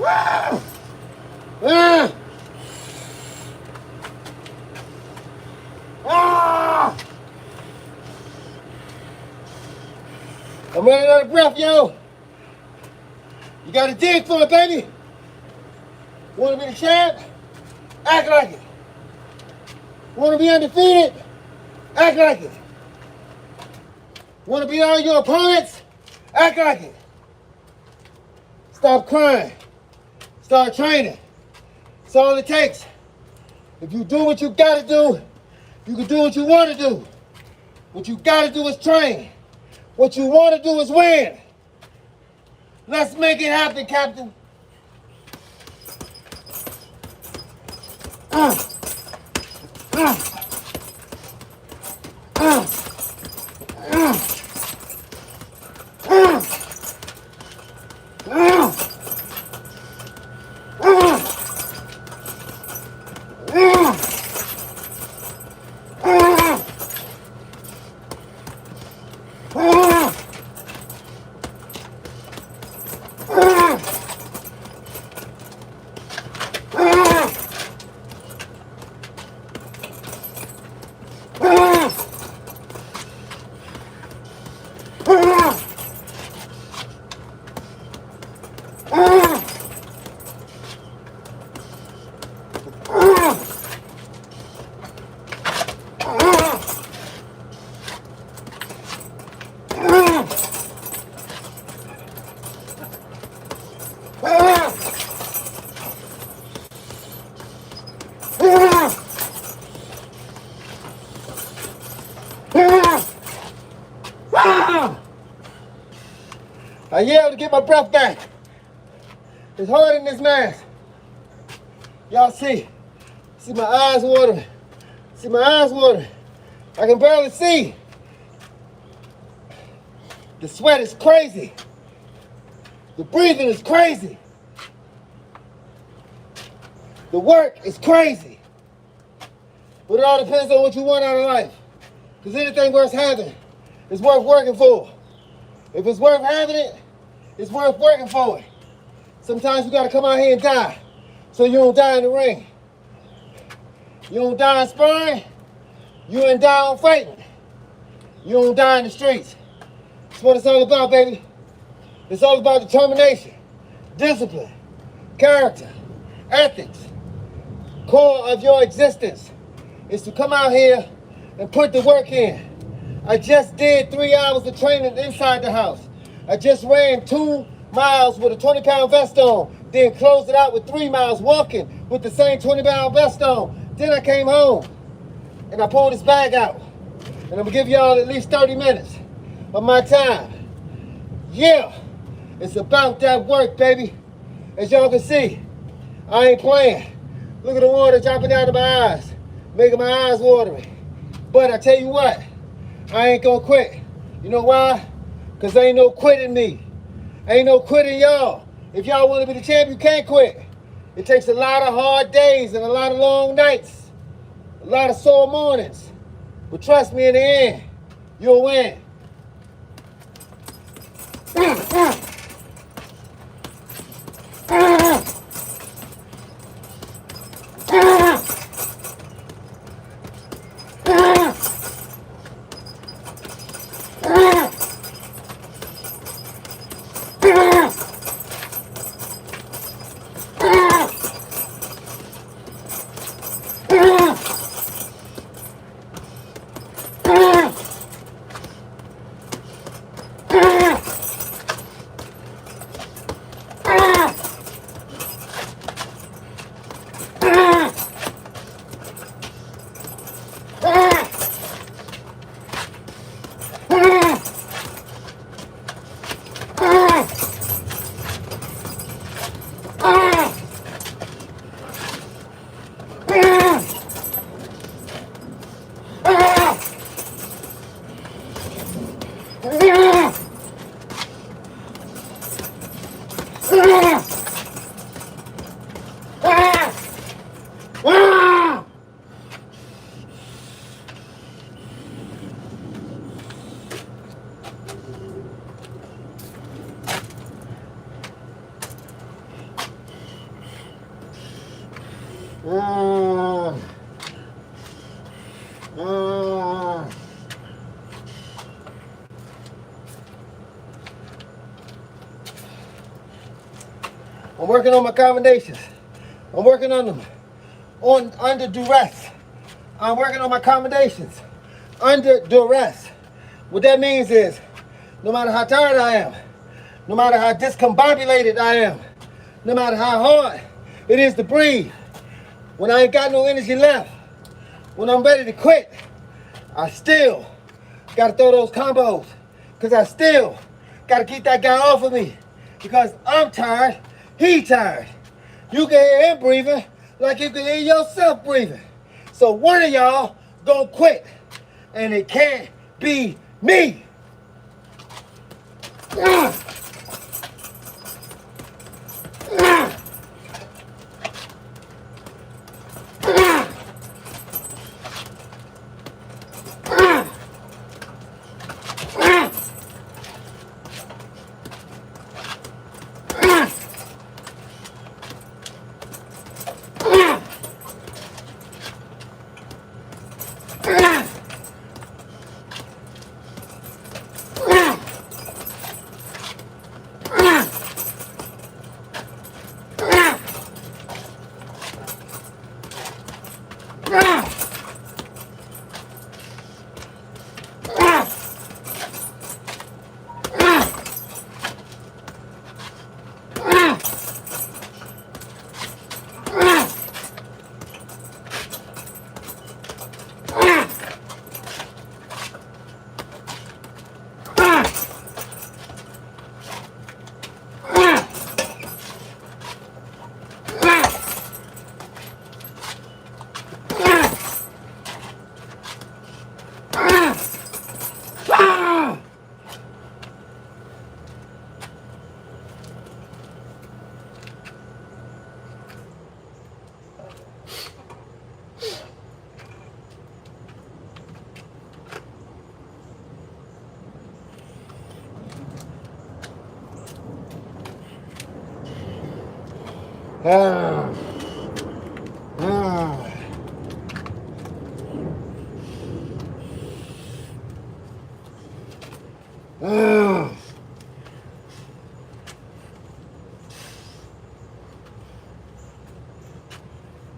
Woo! I'm running out of breath, yo. You got to dig for it, baby. Want to be the champ? Act like it. Want to be undefeated? Act like it. Want to beat all your opponents? Act like it. Stop crying. Start training. That's all it takes. If you do what you got to do, you can do what you want to do. What you got to do is train. What you want to do is win. Let's make it happen, Captain. I yelled to get my breath back. It's hard in this mask. Y'all see my eyes watering. See my eyes watering. I can barely see. The sweat is crazy. The breathing is crazy. The work is crazy. But it all depends on what you want out of life. Because anything worth having is worth working for. If it's worth having it, it's worth working for it. Sometimes you gotta come out here and die so you don't die in the ring. You don't die in sparring, you ain't die on fighting. You don't die in the streets. That's what it's all about, baby. It's all about determination, discipline, character, ethics. Core of your existence is to come out here and put the work in. I just did 3 hours of training inside the house. I just ran 2 miles with a 20-pound vest on, then closed it out with 3 miles walking with the same 20-pound vest on. Then I came home and I pulled this bag out. And I'm gonna give y'all at least 30 minutes of my time. Yeah, it's about that work, baby. As y'all can see, I ain't playing. Look at the water dropping down to my eyes, making my eyes watery. But I tell you what, I ain't gonna quit. You know why? Because there ain't no quitting me. Ain't no quitting y'all. If y'all want to be the champ, you can't quit. It takes a lot of hard days and a lot of long nights, a lot of sore mornings. But trust me, in the end, you'll win. working on my combinations. I'm working on them under duress. I'm working on my combinations under duress. What that means is, no matter how tired I am, no matter how discombobulated I am, no matter how hard it is to breathe, when I ain't got no energy left, when I'm ready to quit, I still gotta throw those combos, because I still gotta keep that guy off of me, because I'm tired, he tired. You can hear him breathing like you can hear yourself breathing. So one of y'all gonna quit, and it can't be me.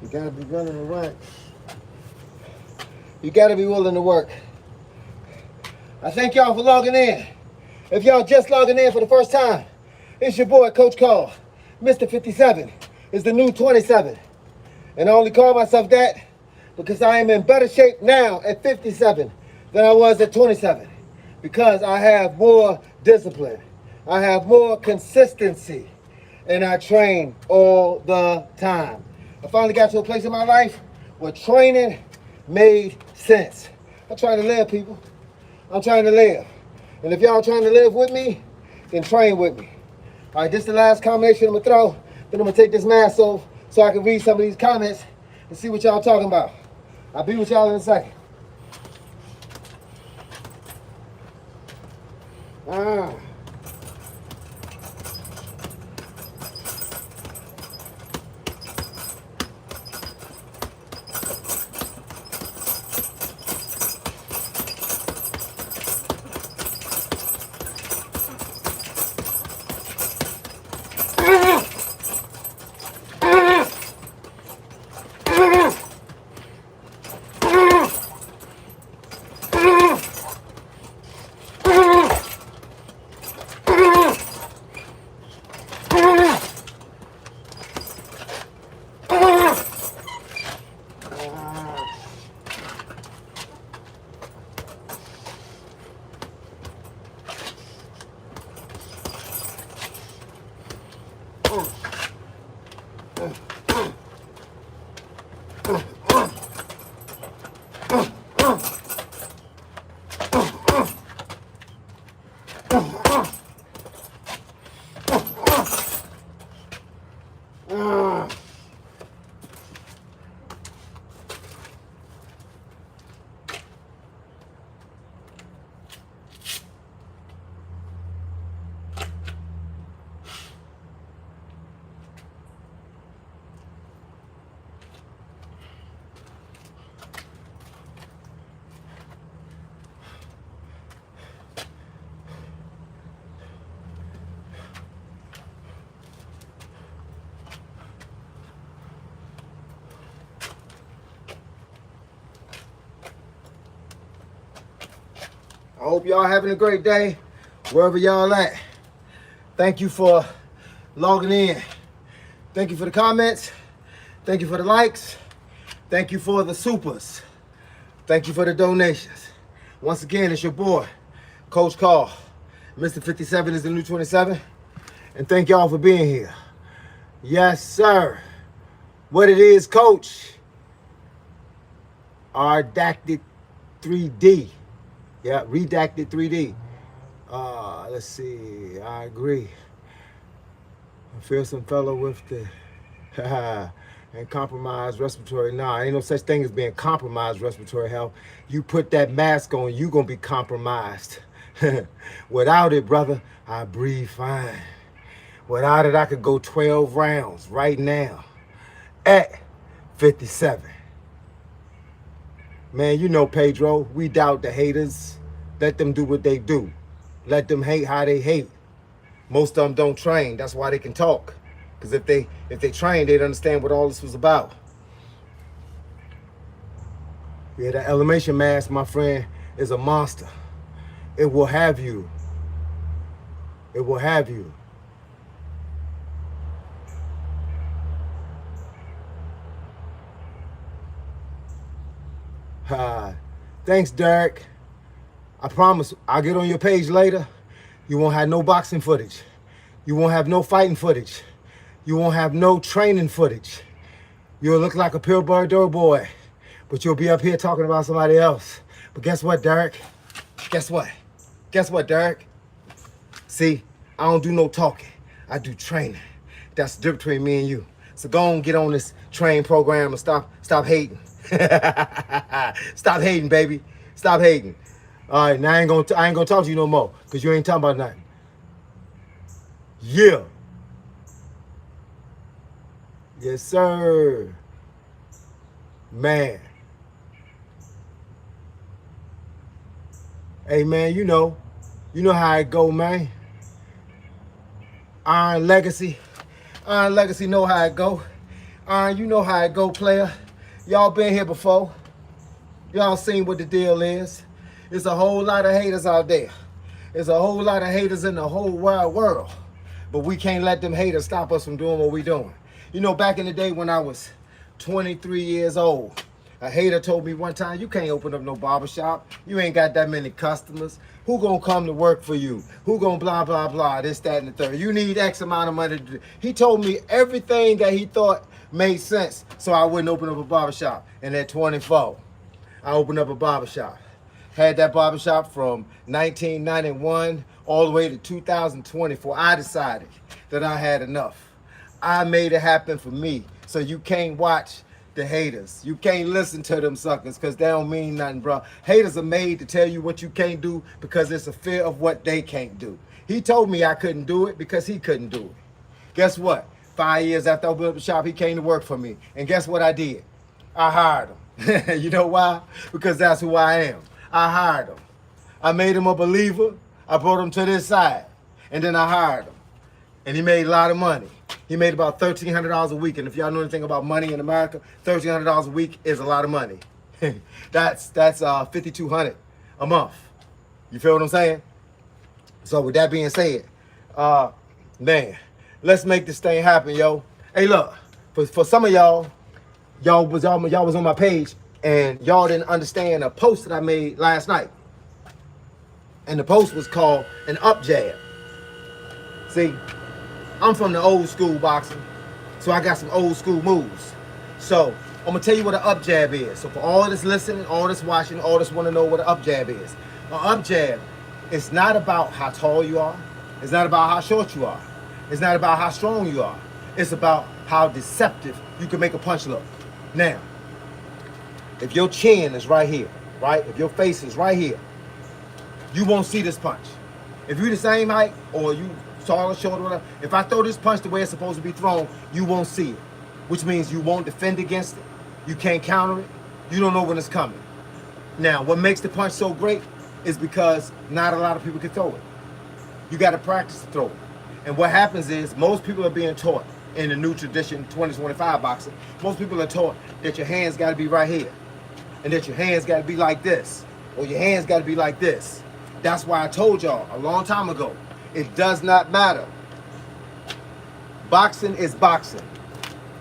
You gotta be willing to work. You gotta be willing to work. I thank y'all for logging in. If y'all just logging in for the first time, it's your boy, Coach Call. Mr. 57 is the new 27. And I only call myself that because I am in better shape now at 57 than I was at 27. Because I have more discipline. I have more consistency. And I train all the time. I finally got to a place in my life where training made sense. I'm trying to live, people. I'm trying to live. And if y'all trying to live with me, then train with me. All right, this is the last combination I'm going to throw. Then I'm going to take this mask off so I can read some of these comments and see what y'all talking about. I'll be with y'all in a second. hope y'all having a great day, wherever y'all at. Thank you for logging in. Thank you for the comments. Thank you for the likes. Thank you for the supers. Thank you for the donations. Once again, it's your boy, Coach Carl. Mr. 57 is the new 27. And thank y'all for being here. Yes, sir. What it is, Coach? Redacted 3D. Yeah, redacted 3D. Let's see. I agree. I feel some fellow with the and compromised respiratory. Nah, ain't no such thing as being compromised respiratory health. You put that mask on, you gonna be compromised. Without it, brother, I breathe fine. Without it, I could go 12 rounds right now at 57. Man, you know, Pedro, we doubt the haters. Let them do what they do. Let them hate how they hate. Most of them don't train. That's why they can talk. Because if they train, they'd understand what all this was about. Yeah, that elimination mask, my friend, is a monster. It will have you. It will have you. Thanks, Derek. I promise I'll get on your page later. You won't have no boxing footage. You won't have no fighting footage. You won't have no training footage. You'll look like a purebred boy, but you'll be up here talking about somebody else. But guess what, Derek? Guess what? Guess what, Derek? See, I don't do no talking. I do training. That's the difference between me and you. So go on, get on this train program and stop hating. Stop hating, baby. Stop hating. All right, now I ain't gonna talk to you no more, because you ain't talking about nothing. Yeah. Yes, sir. Man. Hey, man, you know how it go, man. Iron Legacy know how it go. Iron, you know how it go, player. Y'all been here before. Y'all seen what the deal is. There's a whole lot of haters out there. There's a whole lot of haters in the whole wide world. But we can't let them haters stop us from doing what we doing. You know, back in the day when I was 23 years old, a hater told me one time, you can't open up no barbershop. You ain't got that many customers. Who gonna come to work for you? Who gonna blah, blah, blah, this, that, and the third. You need X amount of money to do. He told me everything that he thought made sense so I wouldn't open up a barbershop. And at 24, I opened up a barbershop. Had that barbershop from 1991 all the way to 2024. I decided that I had enough. I made it happen for me. So you can't watch the haters. You can't listen to them suckers because they don't mean nothing, bro. Haters are made to tell you what you can't do because it's a fear of what they can't do. He told me I couldn't do it because he couldn't do it. Guess what? 5 years after I opened up the shop, he came to work for me. And guess what I did? I hired him. You know why? Because that's who I am. I hired him. I made him a believer. I brought him to this side. And then I hired him. And he made a lot of money. He made about $1,300 a week. And if y'all know anything about money in America, $1,300 a week is a lot of money. that's $5,200 a month. You feel what I'm saying? So with that being said, man, let's make this thing happen, yo. Hey, look, for some of y'all was on my page and y'all didn't understand a post that I made last night. And the post was called an up jab. See, I'm from the old school boxing, so I got some old school moves. So I'm gonna tell you what an up jab is. So for all this listening, all this watching, all this want to know what an up jab is. An up jab, it's not about how tall you are. It's not about how short you are. It's not about how strong you are. It's about how deceptive you can make a punch look. Now, if your chin is right here, right? If your face is right here, you won't see this punch. If you're the same height or you tall or short or whatever, if I throw this punch the way it's supposed to be thrown, you won't see it, which means you won't defend against it. You can't counter it. You don't know when it's coming. Now, what makes the punch so great is because not a lot of people can throw it. You got to practice to throw it. And what happens is most people are being taught in the new tradition, 2025 boxing, most people are taught that your hands got to be right here and that your hands got to be like this or your hands got to be like this. That's why I told y'all a long time ago, it does not matter. Boxing is boxing.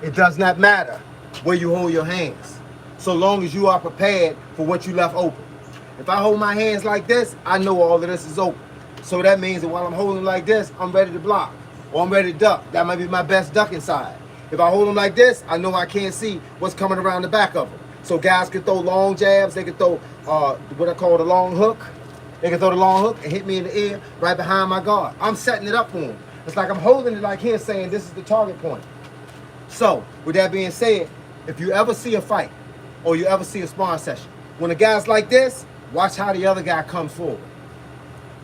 It does not matter where you hold your hands, so long as you are prepared for what you left open. If I hold my hands like this, I know all of this is open. So that means that while I'm holding like this, I'm ready to block, or I'm ready to duck. That might be my best ducking side. If I hold them like this, I know I can't see what's coming around the back of them. So guys can throw long jabs. They can throw what I call the long hook. They can throw the long hook and hit me in the ear right behind my guard. I'm setting it up for them. It's like I'm holding it like here, saying this is the target point. So with that being said, if you ever see a fight or you ever see a sparring session, when a guy's like this, watch how the other guy comes forward.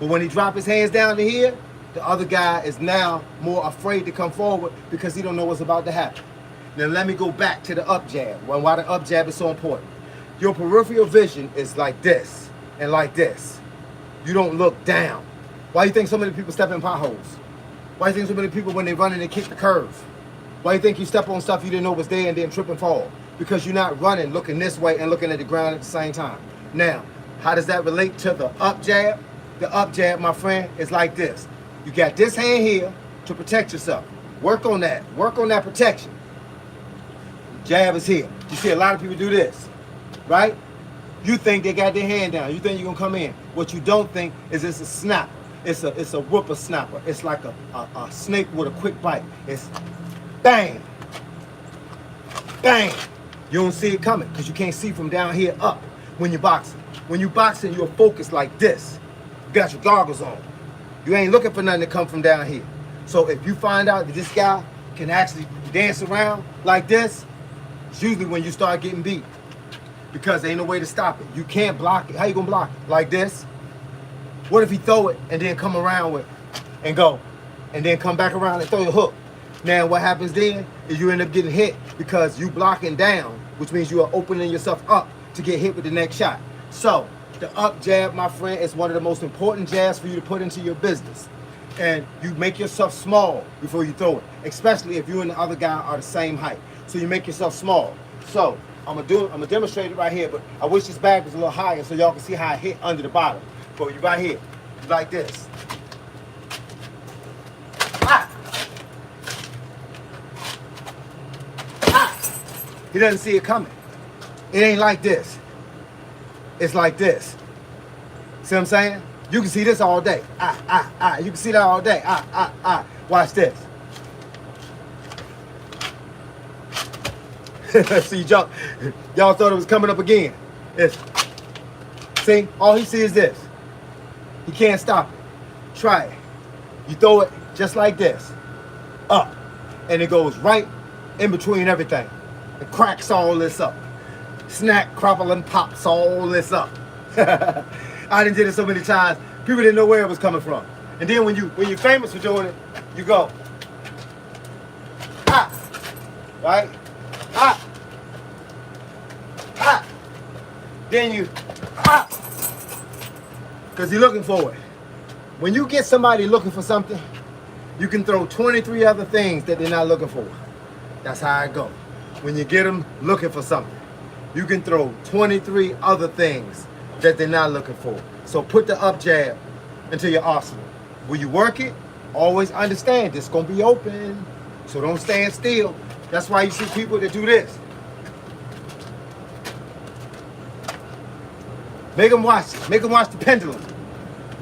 But when he drops his hands down to here, the other guy is now more afraid to come forward because he don't know what's about to happen. Now let me go back to the up jab. Why the up jab is so important. Your peripheral vision is like this and like this. You don't look down. Why do you think so many people step in potholes? Why do you think so many people, when they run and they kick the curve? Why do you think you step on stuff you didn't know was there and then trip and fall? Because you're not running, looking this way and looking at the ground at the same time. Now, how does that relate to the up jab? The up jab, my friend, is like this. You got this hand here to protect yourself. Work on that. Work on that protection. Jab is here. You see a lot of people do this, right? You think they got their hand down. You think you're gonna come in. What you don't think is it's a snap. It's a whippersnapper. It's like a snake with a quick bite. It's bang, bang. You don't see it coming because you can't see from down here up when you're boxing. When you're boxing, you're focused like this. You got your goggles on. You ain't looking for nothing to come from down here. So if you find out that this guy can actually dance around like this, it's usually when you start getting beat, because there ain't no way to stop it. You can't block it. How you gonna block it? Like this? What if he throw it and then come around with it and go, and then come back around and throw your hook? Now what happens then is you end up getting hit because you blocking down, which means you are opening yourself up to get hit with the next shot. So the up jab, my friend, is one of the most important jabs for you to put into your business. And you make yourself small before you throw it, especially if you and the other guy are the same height. So you make yourself small. So I'm gonna demonstrate it right here, but I wish this bag was a little higher so y'all can see how I hit under the bottom. But you right here, like this. Ah! Ah! He doesn't see it coming. It ain't like this. It's like this. See what I'm saying? You can see this all day. You can see that all day. Watch this. See, y'all thought it was coming up again. See, all he sees is this. He can't stop it. Try it. You throw it just like this. Up. And it goes right in between everything. It cracks all this up. Snack, crumple, and pops all this up. I done did it so many times, people didn't know where it was coming from. And then when you're famous for doing it, you go, ah, right? Ah, ah. Then you, ah, because you're looking for it. When you get somebody looking for something, you can throw 23 other things that they're not looking for. That's how I go. When you get them looking for something, you can throw 23 other things that they're not looking for. So put the up jab into your arsenal. When you work it, always understand it's gonna be open. So don't stand still. That's why you see people that do this. Make them watch it. Make them watch the pendulum.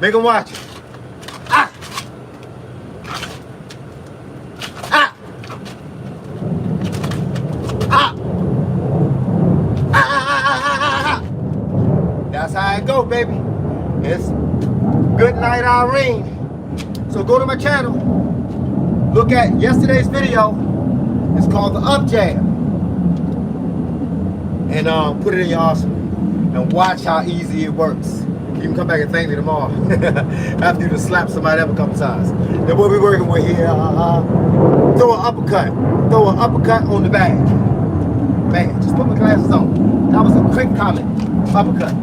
Make them watch it. Ah! Ah! Ah! That's how it go, baby. It's good night, Irene. So go to my channel. Look at yesterday's video. It's called the up jab. And put it in your arsenal. And watch how easy it works. You can come back and thank me tomorrow. After you just slap somebody up a couple times. Then what we're working with here, throw an uppercut. Throw an uppercut on the bag. Man, just put my glasses on. That was a quick comment. Uppercut.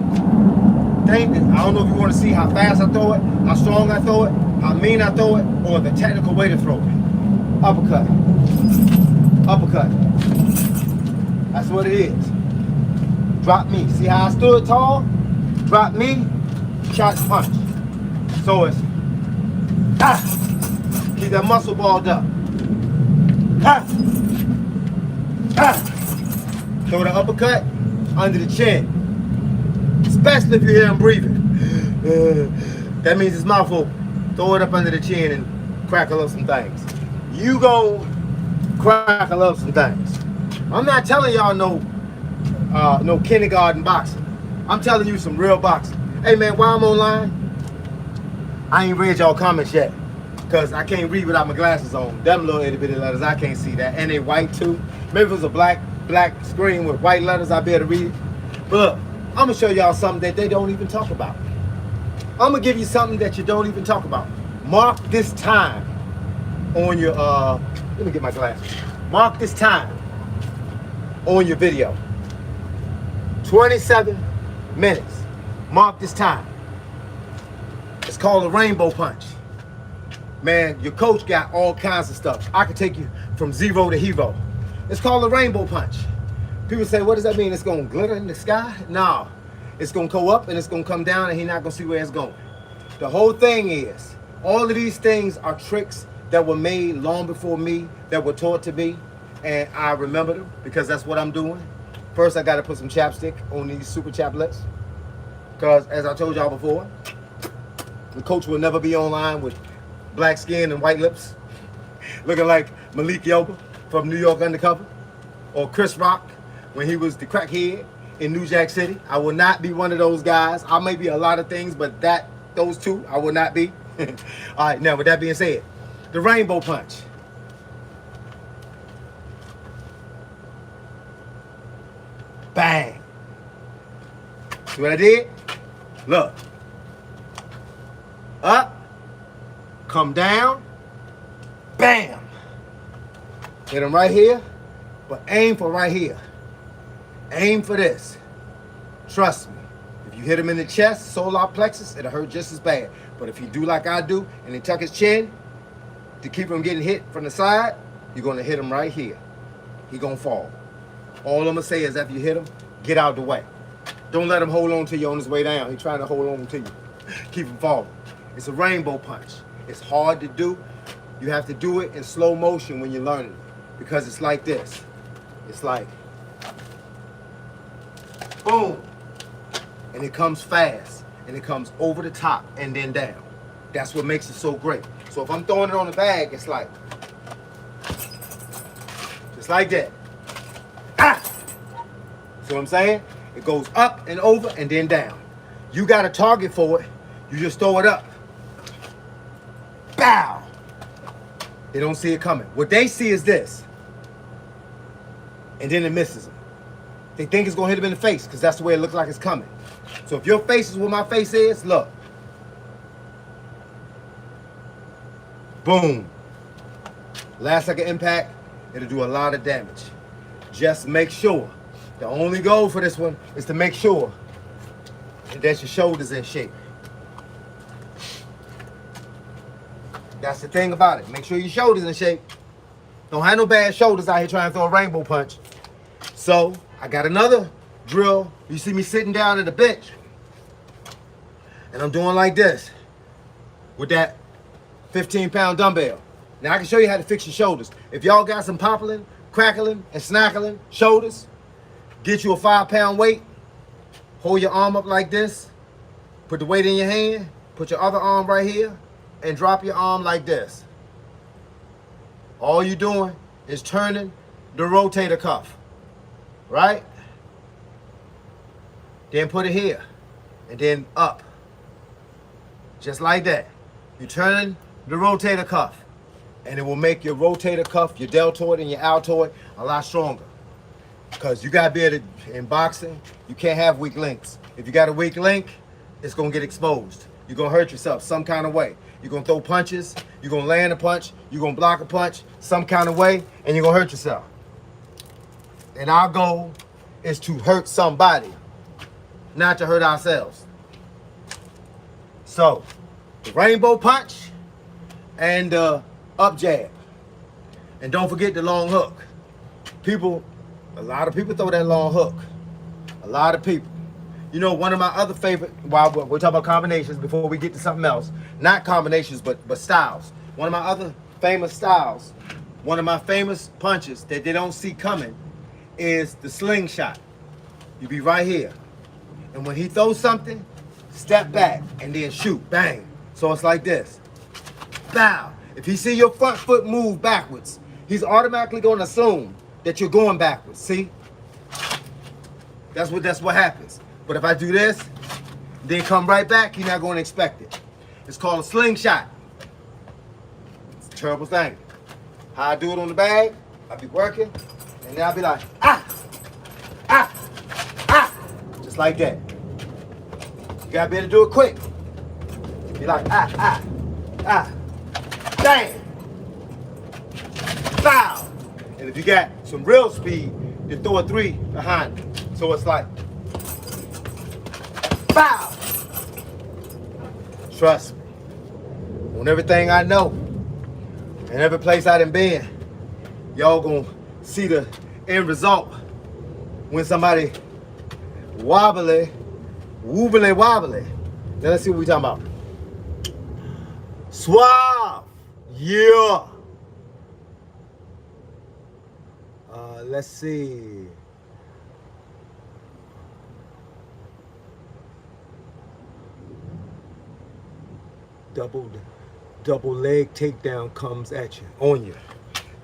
I don't know if you want to see how fast I throw it, how strong I throw it, how mean I throw it, or the technical way to throw it. Uppercut. Uppercut. That's what it is. Drop me. See how I stood tall? Drop me, shot, punch. So it's keep that muscle balled up. Throw the uppercut under the chin. Especially if you hear him breathing. That means his mouth open. Throw it up under the chin and crackle up some things. You go crackle up some things. I'm not telling y'all no kindergarten boxing. I'm telling you some real boxing. Hey man, while I'm online, I ain't read y'all comments yet. Cause I can't read without my glasses on. Them little itty bitty letters, I can't see that. And they white too. Maybe if it was a black screen with white letters, I'd be able to read it. But look, I'm gonna show y'all something that they don't even talk about. I'm gonna give you something that you don't even talk about. Mark this time on your, let me get my glasses. Mark this time on your video. 27 minutes. Mark this time. It's called a rainbow punch. Man, your coach got all kinds of stuff. I could take you from zero to hero. It's called a rainbow punch. People say, what does that mean? It's gonna glitter in the sky? No, it's gonna go up and it's gonna come down and he's not gonna see where it's going. The whole thing is, all of these things are tricks that were made long before me, that were taught to me, and I remember them because that's what I'm doing. First, I gotta put some chapstick on these super chaplets because as I told y'all before, the coach will never be online with black skin and white lips, looking like Malik Yoba from New York Undercover, or Chris Rock when he was the crackhead in New Jack City. I will not be one of those guys. I may be a lot of things, but those two, I will not be. All right, now with that being said, the rainbow punch. Bang. See what I did? Look. Up. Come down, bam. Hit him right here, but aim for right here. Aim for this. Trust me, if you hit him in the chest, solar plexus, it'll hurt just as bad. But if you do like I do, and he tuck his chin to keep him getting hit from the side, you're gonna hit him right here. He gonna fall. All I'm gonna say is after you hit him, get out the way. Don't let him hold on to you on his way down. He's trying to hold on to you. Keep him falling. It's a rainbow punch. It's hard to do. You have to do it in slow motion when you're learning it because it's like this. It's like, boom, and it comes fast, and it comes over the top and then down. That's what makes it so great. So if I'm throwing it on the bag, it's like, just like that. Ah! See what I'm saying? It goes up and over and then down. You got a target for it. You just throw it up. Bow. They don't see it coming. What they see is this. And then it misses them. They think it's going to hit them in the face because that's the way it looks like it's coming. So if your face is where my face is, look. Boom. Last second impact, it'll do a lot of damage. Just make sure. The only goal for this one is to make sure that your shoulder's in shape. That's the thing about it. Make sure your shoulders in shape. Don't have no bad shoulders out here trying to throw a rainbow punch. So I got another drill. You see me sitting down at the bench. And I'm doing like this with that 15-pound dumbbell. Now I can show you how to fix your shoulders. If y'all got some poppling, crackling, and snackling shoulders, get you a 5-pound weight. Hold your arm up like this. Put the weight in your hand. Put your other arm right here. And drop your arm like this. All you're doing is turning the rotator cuff, right? Then put it here, and then up. Just like that. You're turning the rotator cuff, and it will make your rotator cuff, your deltoid and your altoid a lot stronger. Because you gotta be able to, in boxing, you can't have weak links. If you got a weak link, it's gonna get exposed. You're gonna hurt yourself some kind of way. You're gonna throw punches, you're gonna land a punch, you're gonna block a punch some kind of way, and you're gonna hurt yourself. And our goal is to hurt somebody, not to hurt ourselves. So, the rainbow punch and the up jab. And don't forget the long hook. A lot of people throw that long hook. A lot of people. You know, one of my other favorite, while we're talking about combinations before we get to something else, not combinations, but styles. One of my other famous styles, one of my famous punches that they don't see coming is the slingshot. You be right here. And when he throws something, step back and then shoot, bang. So it's like this. Bow. If he see your front foot move backwards, he's automatically going to assume that you're going backwards. See? That's what happens. But if I do this, then come right back, you're not going to expect it. It's called a slingshot. It's a terrible thing. How I do it on the bag, I be working, and then I'll be like, ah, ah, ah, just like that. You gotta be able to do it quick. Be like, ah, ah, ah, bang, foul. And if you got some real speed, you throw a 3 behind it. So it's like, foul. Trust me, on everything I know, and every place I done been, y'all gonna see the end result when somebody wobbly. Now let's see what we talking about. Suave. Yeah. Let's see. Double leg takedown comes at you, on you.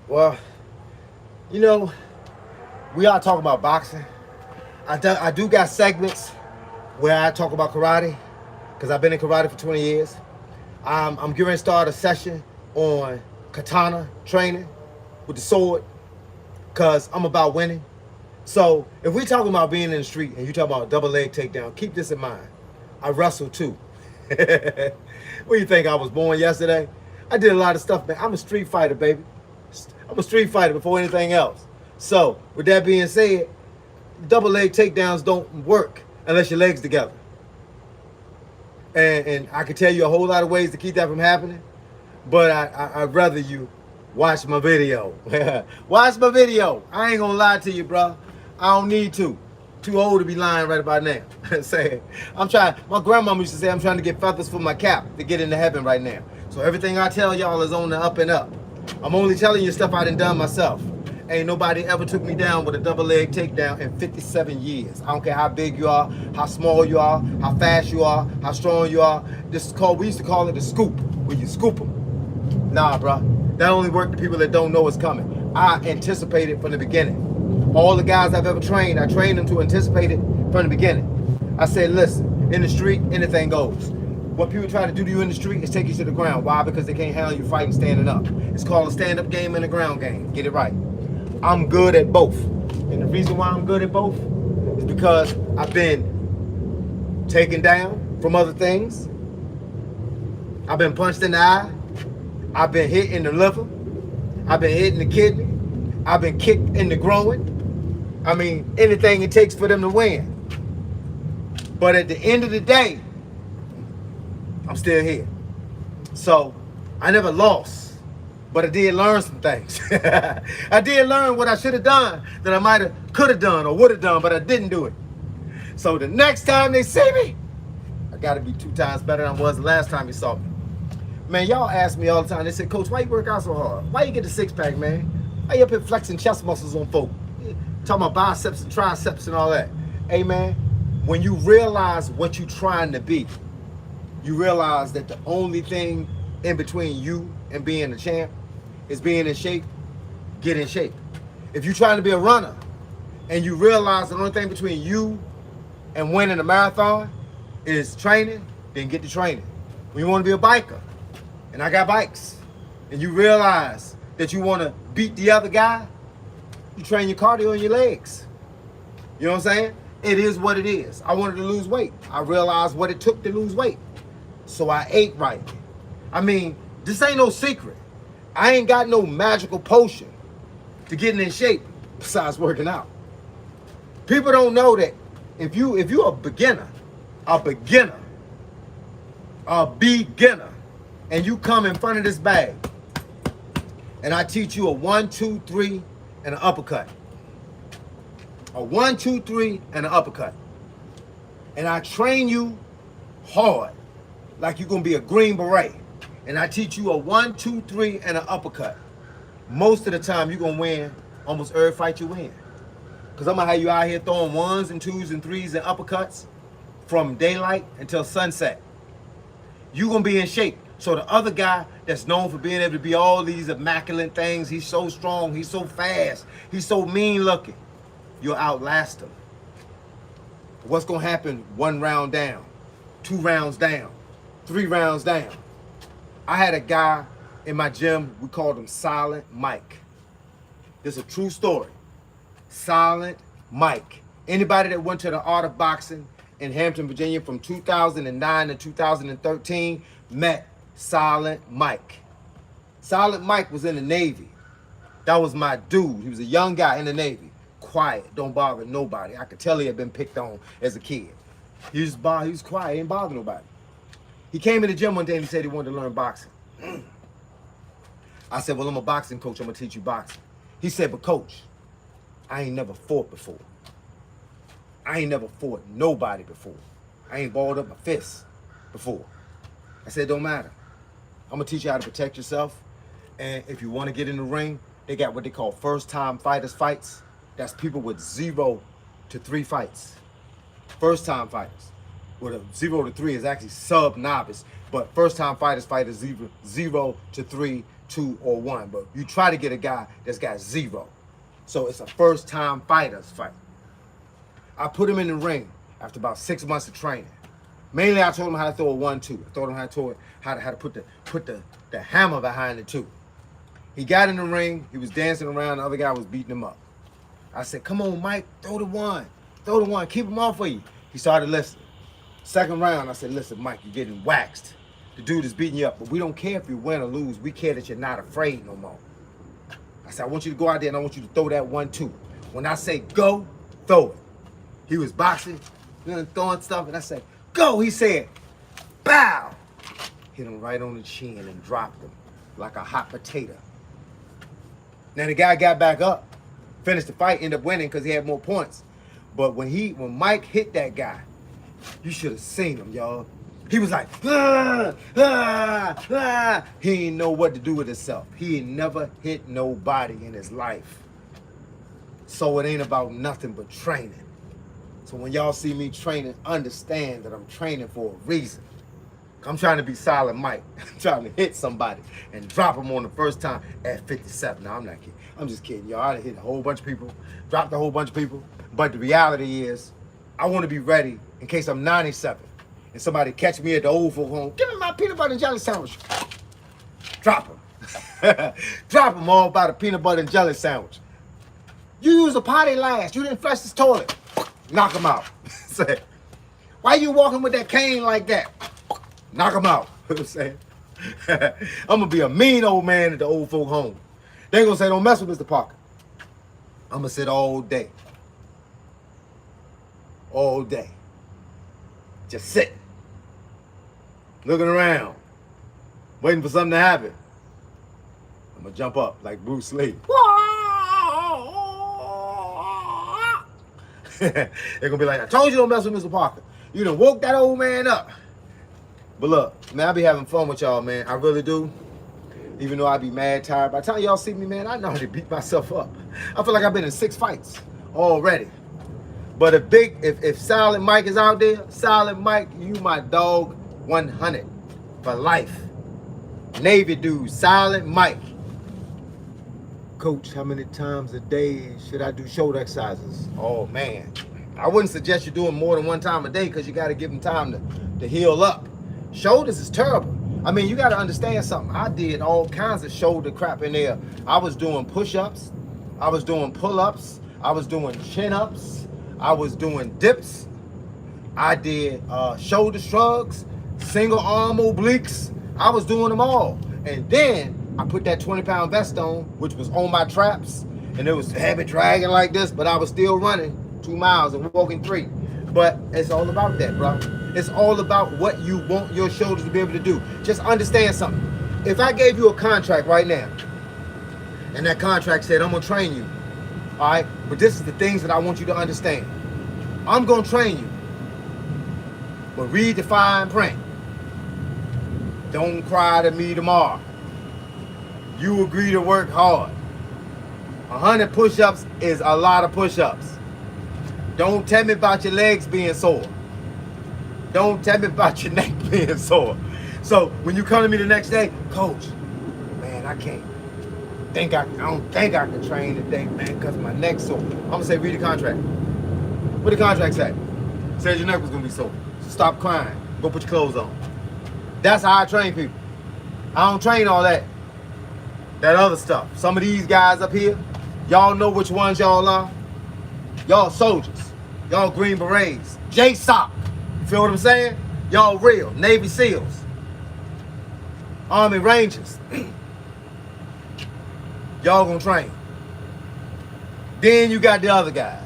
Well, you know, we are talking about boxing. I do got segments where I talk about karate, because I've been in karate for 20 years. I'm getting ready to start a session on katana training with the sword, because I'm about winning. So if we talking about being in the street and you talking about double leg takedown, keep this in mind. I wrestle too. What do you think, I was born yesterday? I did a lot of stuff, man. I'm a street fighter, baby. I'm a street fighter before anything else. So with that being said, double leg takedowns don't work unless your legs together. And I can tell you a whole lot of ways to keep that from happening, but I'd rather you watch my video. Watch my video. I ain't gonna lie to you, bro. I don't need to. Too old to be lying right about now. Saying, I'm trying, my grandmama used to say, I'm trying to get feathers for my cap to get into heaven right now. So everything I tell y'all is on the up and up. I'm only telling you stuff I done myself. Ain't nobody ever took me down with a double leg takedown in 57 years. I don't care how big you are, how small you are, how fast you are, how strong you are. This is called, we used to call it the scoop, where you scoop them. Nah, bro. That only worked to people that don't know what's coming. I anticipated from the beginning. All the guys I've ever trained, I trained them to anticipate it from the beginning. I said, listen, in the street, anything goes. What people try to do to you in the street is take you to the ground. Why? Because they can't handle you fighting standing up. It's called a stand-up game and a ground game. Get it right. I'm good at both. And the reason why I'm good at both is because I've been taken down from other things. I've been punched in the eye. I've been hit in the liver. I've been hit in the kidney. I've been kicked in the groin. I mean, anything it takes for them to win. But at the end of the day, I'm still here. So I never lost, but I did learn some things. I did learn what I should have done that I might have, could have done or would have done, but I didn't do it. So the next time they see me, I gotta be 2 times better than I was the last time you saw me. Man, y'all ask me all the time, they say, Coach, why you work out so hard? Why you get the 6-pack, man? Why you up here flexing chest muscles on folk? Talking about biceps and triceps and all that. Hey, man, when you realize what you're trying to be, you realize that the only thing in between you and being a champ is being in shape. Get in shape. If you're trying to be a runner and you realize the only thing between you and winning a marathon is training, then get to training. When you want to be a biker, and I got bikes, and you realize that you want to beat the other guy, you train your cardio and your legs. You know what I'm saying? It is what it is. I wanted to lose weight. I realized what it took to lose weight. So I ate right. I mean, this ain't no secret. I ain't got no magical potion to getting in shape besides working out. People don't know that if you're a beginner, and you come in front of this bag, and I teach you a 1, 2, 3, and an uppercut. A 1, 2, 3, and an uppercut. And I train you hard, like you're gonna be a Green Beret. And I teach you a 1, 2, 3, and an uppercut. Most of the time, you're gonna win almost every fight you win. Because I'm gonna have you out here throwing 1s and 2s and 3s and uppercuts from daylight until sunset. You're gonna be in shape. So the other guy that's known for being able to be all these immaculate things, he's so strong, he's so fast, he's so mean looking, you'll outlast him. What's gonna happen 1 round down, 2 rounds down, 3 rounds down? I had a guy in my gym, we called him Silent Mike. This is a true story. Silent Mike. Anybody that went to the Art of Boxing in Hampton, Virginia from 2009 to 2013 met Silent Mike. Silent Mike was in the Navy. That was my dude. He was a young guy in the Navy. Quiet, don't bother nobody. I could tell he had been picked on as a kid. He was quiet, he didn't bother nobody. He came in the gym one day and he said he wanted to learn boxing. I said, well, I'm a boxing coach, I'm gonna teach you boxing. He said, but coach, I ain't never fought before. I ain't never fought nobody before. I ain't balled up my fists before. I said, don't matter. I'm gonna teach you how to protect yourself. And if you wanna get in the ring, they got what they call first-time fighters fights. That's people with 0 to 3 fights. First-time fighters. With a 0 to 3 is actually sub-novice. But first-time fighters fight is 0 to 3, 2, or 1. But you try to get a guy that's got 0. So it's a first-time fighters fight. I put him in the ring after about 6 months of training. Mainly, I told him how to throw a 1-2. I taught him how to put the hammer behind the 2. He got in the ring. He was dancing around. The other guy was beating him up. I said, come on, Mike, throw the 1. Throw the 1. Keep him off of you. He started listening. Second round, I said, listen, Mike, you're getting waxed. The dude is beating you up, but we don't care if you win or lose. We care that you're not afraid no more. I said, I want you to go out there and I want you to throw that 1-2. When I say go, throw it. He was boxing, throwing stuff, and I said, go. He said, bow. Hit him right on the chin and dropped him like a hot potato. Now the guy got back up, finished the fight, ended up winning because he had more points. But when Mike hit that guy, you should have seen him, y'all. He was like, ah, ah, ah. He didn't know what to do with himself. He ain't never hit nobody in his life. So it ain't about nothing but training. So when y'all see me training, understand that I'm training for a reason. I'm trying to be Silent Mike. I'm trying to hit somebody and drop them on the first time at 57. No, I'm not kidding. I'm just kidding, y'all. I hit a whole bunch of people, dropped a whole bunch of people. But the reality is, I want to be ready in case I'm 97 and somebody catch me at the old folk home. Give me my peanut butter and jelly sandwich. Drop them. Drop them all by the peanut butter and jelly sandwich. You use a potty last. You didn't flush this toilet. Knock them out. Say, why you walking with that cane like that? Knock them out. You know what I'm saying? I'm going to be a mean old man at the old folk home. They going to say, don't mess with Mr. Parker. I'm going to sit all day. All day. Just sitting. Looking around. Waiting for something to happen. I'm going to jump up like Bruce Lee. They're going to be like, I told you don't mess with Mr. Parker. You done woke that old man up. But look, man, I be having fun with y'all, man. I really do. Even though I be mad tired. By the time y'all see me, man, I know how to beat myself up. I feel like I've been in 6 fights already. But if Silent Mike is out there, Silent Mike, you my dog 100 for life. Navy dude, Silent Mike. Coach, how many times a day should I do shoulder exercises? Oh, man. I wouldn't suggest you doing more than 1 time a day because you got to give them time to heal up. Shoulders is terrible. I mean, you got to understand something. I did all kinds of shoulder crap in there. I was doing push-ups. I was doing pull-ups. I was doing chin-ups. I was doing dips. I did shoulder shrugs, single arm obliques. I was doing them all. And then I put that 20-pound vest on, which was on my traps. And it was heavy dragging like this, but I was still running 2 miles and walking 3. But it's all about that, bro. It's all about what you want your shoulders to be able to do. Just understand something. If I gave you a contract right now, and that contract said, I'm going to train you, all right? But this is the things that I want you to understand. I'm going to train you. But read the fine print. Don't cry to me tomorrow. You agree to work hard. 100 push-ups is a lot of push-ups. Don't tell me about your legs being sore. Don't tell me about your neck being sore. So when you come to me the next day, coach, man, I don't think I can train today, man, because my neck's sore. I'm gonna say, read the contract. What the contract say? Says your neck was gonna be sore. So stop crying. Go put your clothes on. That's how I train people. I don't train all that other stuff. Some of these guys up here, y'all know which ones y'all are. Y'all soldiers. Y'all Green Berets. J-Sock. You feel what I'm saying? Y'all real. Navy SEALs. Army Rangers. Y'all gonna train. Then you got the other guys.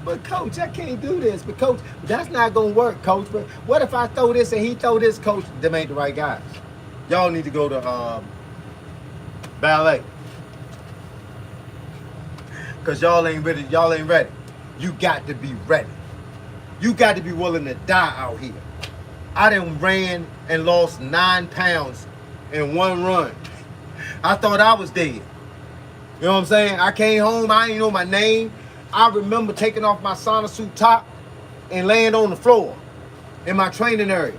But coach, I can't do this. But coach, that's not gonna work, coach. But what if I throw this and he throw this, coach? Them ain't the right guys. Y'all need to go to ballet. Cause y'all ain't ready. Y'all ain't ready. You got to be ready. You got to be willing to die out here. I done ran and lost 9 pounds in one run. I thought I was dead. You know what I'm saying? I came home, I ain't know my name. I remember taking off my sauna suit top and laying on the floor in my training area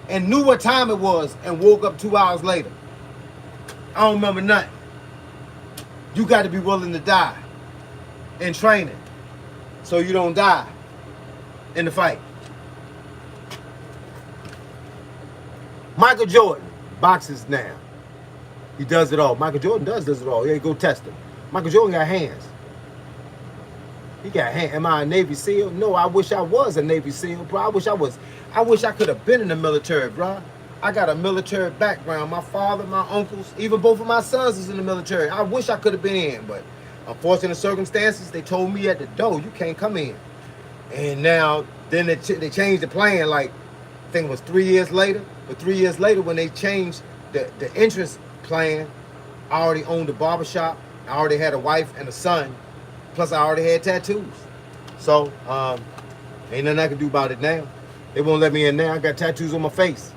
and knew what time it was and woke up 2 hours later. I don't remember nothing. You got to be willing to die in training so you don't die in the fight. Michael Jordan boxes now. He does it all. Michael Jordan does it all. Yeah, go test him. Michael Jordan got hands. He got hands. Am I a Navy SEAL? No, I wish I was a Navy SEAL, bro. I wish I could have been in the military, bro. I got a military background. My father, my uncles, even both of my sons is in the military. I wish I could have been in, but unfortunate circumstances, they told me at the door, you can't come in. And now, then they changed the plan, like, I think it was 3 years later. But 3 years later, when they changed the entrance plan, I already owned a barbershop. I already had a wife and a son. Plus, I already had tattoos. So, ain't nothing I can do about it now. They won't let me in now. I got tattoos on my face.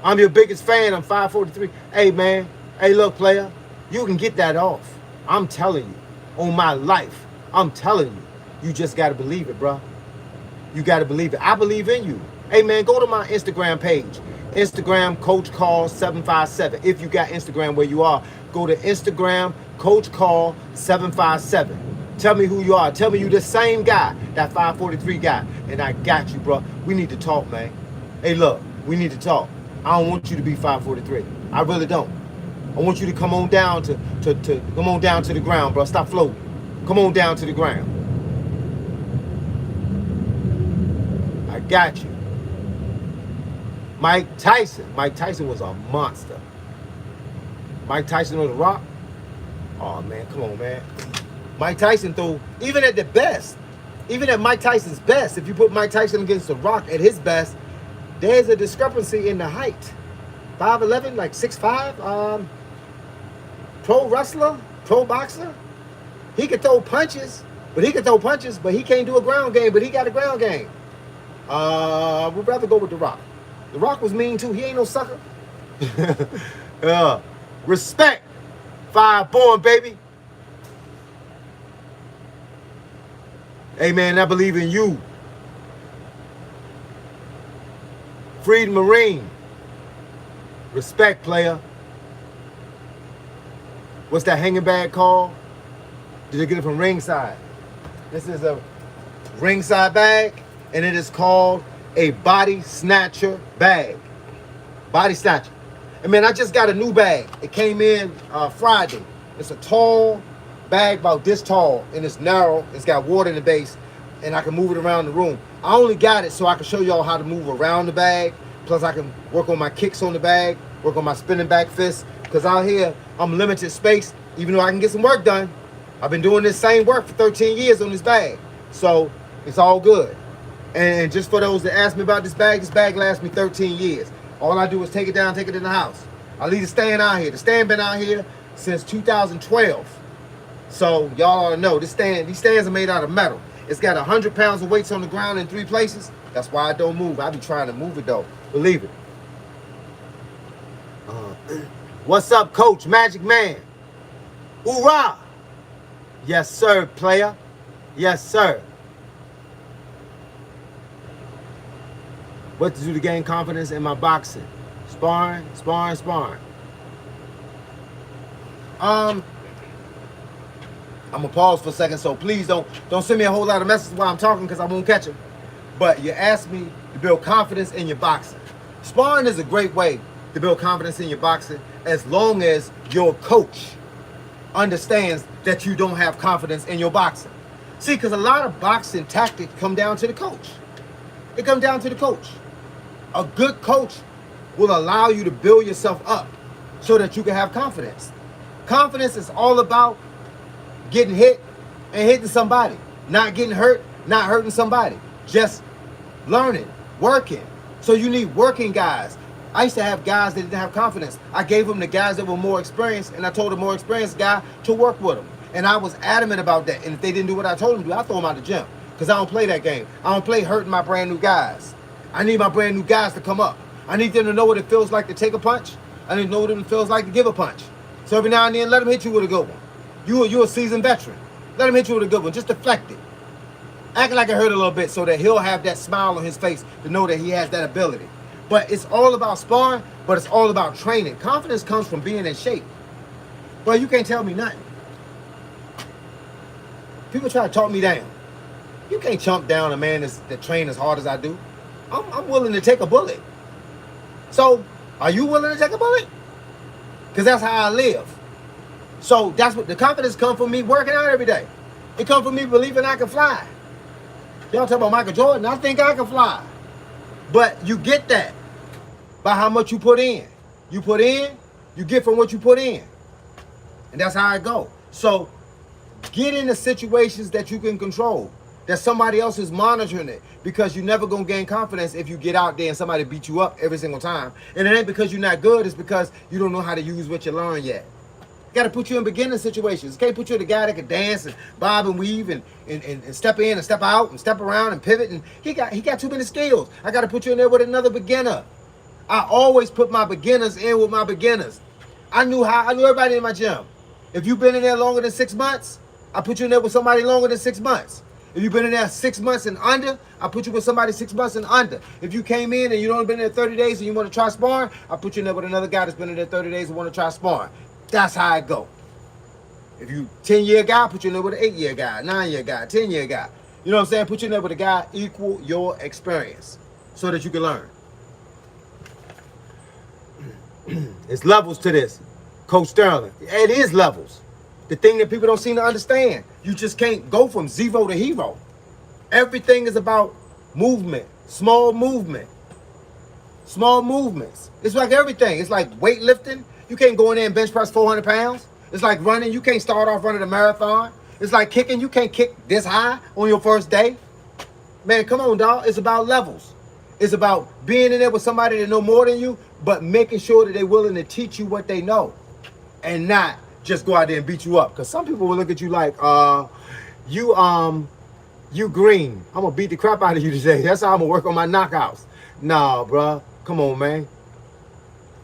I'm your biggest fan. I'm 5'43". Hey, man. Hey, look, player. You can get that off. I'm telling you. On my life. I'm telling you. You just got to believe it, bro. You got to believe it. I believe in you. Hey, man, go to my Instagram page. Instagram, Coach Call 757. If you got Instagram where you are, go to Instagram, Coach Call 757. Tell me who you are. Tell me you the same guy, that 543 guy. And I got you, bro. We need to talk, man. Hey, look, we need to talk. I don't want you to be 543. I really don't. I want you to come on down to come on down to the ground, bro. Stop floating. Come on down to the ground. I got you. Mike Tyson. Mike Tyson was a monster. Mike Tyson on the Rock. Oh, man, come on, man. Mike Tyson, though, even at the best, even at Mike Tyson's best, if you put Mike Tyson against the Rock at his best, there's a discrepancy in the height. 5'11", like 6'5". Pro wrestler, pro boxer. He could throw punches, but he can't do a ground game, but he got a ground game. We'd rather go with The Rock. The Rock was mean, too. He ain't no sucker. Respect. 5 born, baby. Hey, man, I believe in you. Freed Marine. Respect, player. What's that hanging bag called? Did they get it from Ringside? This is a Ringside bag, and it is called a body snatcher bag. Body snatcher. And man, I just got a new bag. It came in Friday. It's a tall bag, about this tall, and it's narrow. It's got water in the base, and I can move it around the room. I only got it so I can show y'all how to move around the bag. Plus, I can work on my kicks on the bag, work on my spinning back fists. Because out here, I'm limited space, even though I can get some work done. I've been doing this same work for 13 years on this bag. So, it's all good. And just for those that ask me about this bag lasts me 13 years. All I do is take it down, take it in the house. I leave the stand out here. The stand been out here since 2012. So y'all ought to know, these stands are made out of metal. it's got 100 pounds of weights on the ground in 3 places. That's why I don't move. I be trying to move it though. Believe it. What's up, Coach Magic Man? Hoorah! Yes, sir, player. Yes, sir. What to do to gain confidence in my boxing? Sparring. I'm gonna pause for a second, so please don't send me a whole lot of messages while I'm talking because I won't catch them. But you asked me to build confidence in your boxing. Sparring is a great way to build confidence in your boxing as long as your coach understands that you don't have confidence in your boxing. See, because a lot of boxing tactics come down to the coach. It comes down to the coach. A good coach will allow you to build yourself up so that you can have confidence. Confidence is all about getting hit and hitting somebody. Not getting hurt, not hurting somebody. Just learning, working. So you need working guys. I used to have guys that didn't have confidence. I gave them the guys that were more experienced, and I told the more experienced guy to work with them. And I was adamant about that. And if they didn't do what I told them to do, I throw them out the gym. Because I don't play that game. I don't play hurting my brand new guys. I need my brand new guys to come up. I need them to know what it feels like to take a punch. I need to know what it feels like to give a punch. So every now and then, let them hit you with a good one. You're a seasoned veteran. Let him hit you with a good one. Just deflect it. Act like it hurt a little bit so that he'll have that smile on his face to know that he has that ability. But it's all about sparring, but it's all about training. Confidence comes from being in shape. Well, you can't tell me nothing. People try to talk me down. You can't chump down a man that trains as hard as I do. I'm willing to take a bullet. So, are you willing to take a bullet? Because that's how I live. So that's what the confidence comes from, me working out every day. It comes from me believing I can fly. Y'all talk about Michael Jordan, I think I can fly. But you get that by how much you put in. You put in, you get from what you put in. And that's how it go. So get into situations that you can control, that somebody else is monitoring it, because you're never going to gain confidence if you get out there and somebody beat you up every single time. And it ain't because you're not good, it's because you don't know how to use what you learned yet. Got to put you in beginning situations. Can't put you in a guy that can dance and bob and weave and step in and step out and step around and pivot. And he got too many skills. I got to put you in there with another beginner. I always put my beginners in with my beginners. I knew everybody in my gym. If you've been in there longer than 6 months, I put you in there with somebody longer than 6 months. If you've been in there 6 months and under, I put you with somebody 6 months and under. If you came in and you only been there 30 days and you want to try sparring, I put you in there with another guy that's been in there 30 days and want to try sparring. That's how it go. If you 10-year guy, put you in there with an 8-year guy, 9-year guy, 10-year guy. You know what I'm saying? Put you in there with a guy equal your experience so that you can learn. It's levels to this, Coach Sterling. It is levels. The thing that people don't seem to understand, you just can't go from zero to hero. Everything is about movement, small movement, small movements. It's like everything. It's like weightlifting. You can't go in there and bench press 400 pounds. It's like running. You can't start off running a marathon. It's like kicking. You can't kick this high on your first day. Man, come on, dog. It's about levels. It's about being in there with somebody that know more than you, but making sure that they're willing to teach you what they know and not just go out there and beat you up. Because some people will look at you like, you green. I'm going to beat the crap out of you today. That's how I'm going to work on my knockouts. Nah, bruh. Come on, man.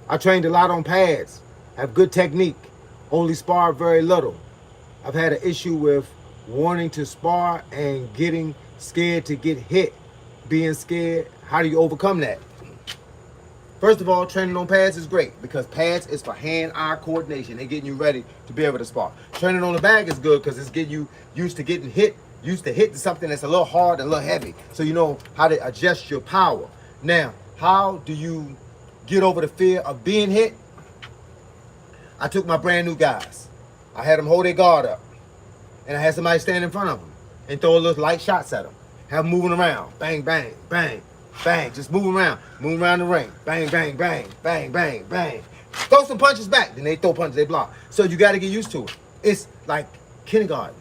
I trained a lot on pads. Have good technique. Only spar very little. I've had an issue with wanting to spar and getting scared to get hit. Being scared. How do you overcome that? First of all, training on pads is great because pads is for hand-eye coordination. They're getting you ready to be able to spar. Training on the bag is good because it's getting you used to getting hit, used to hitting something that's a little hard and a little heavy. So you know how to adjust your power. Now, how do you get over the fear of being hit? I took my brand new guys. I had them hold their guard up. And I had somebody stand in front of them and throw a little light shots at them. Have them moving around. Bang, bang, bang. Bang, just moving around the ring. Bang, bang, bang, bang, bang, bang. Throw some punches back. Then they throw punches, they block. So you got to get used to it. It's like kindergarten.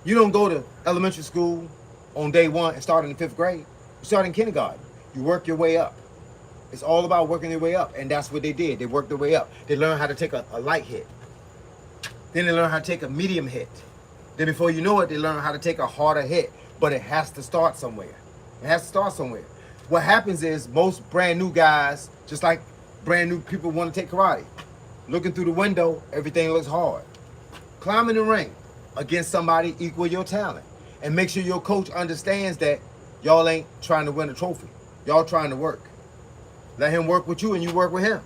You don't go to elementary school on day one and start in the 5th grade. You start in kindergarten. You work your way up. It's all about working your way up. And that's what they did. They worked their way up. They learned how to take a light hit. Then they learned how to take a medium hit. Then before you know it, they learn how to take a harder hit. But it has to start somewhere. It has to start somewhere. What happens is most brand new guys, just like brand new people want to take karate, looking through the window, everything looks hard. Climb in the ring against somebody equal your talent. And make sure your coach understands that y'all ain't trying to win a trophy. Y'all trying to work. Let him work with you and you work with him.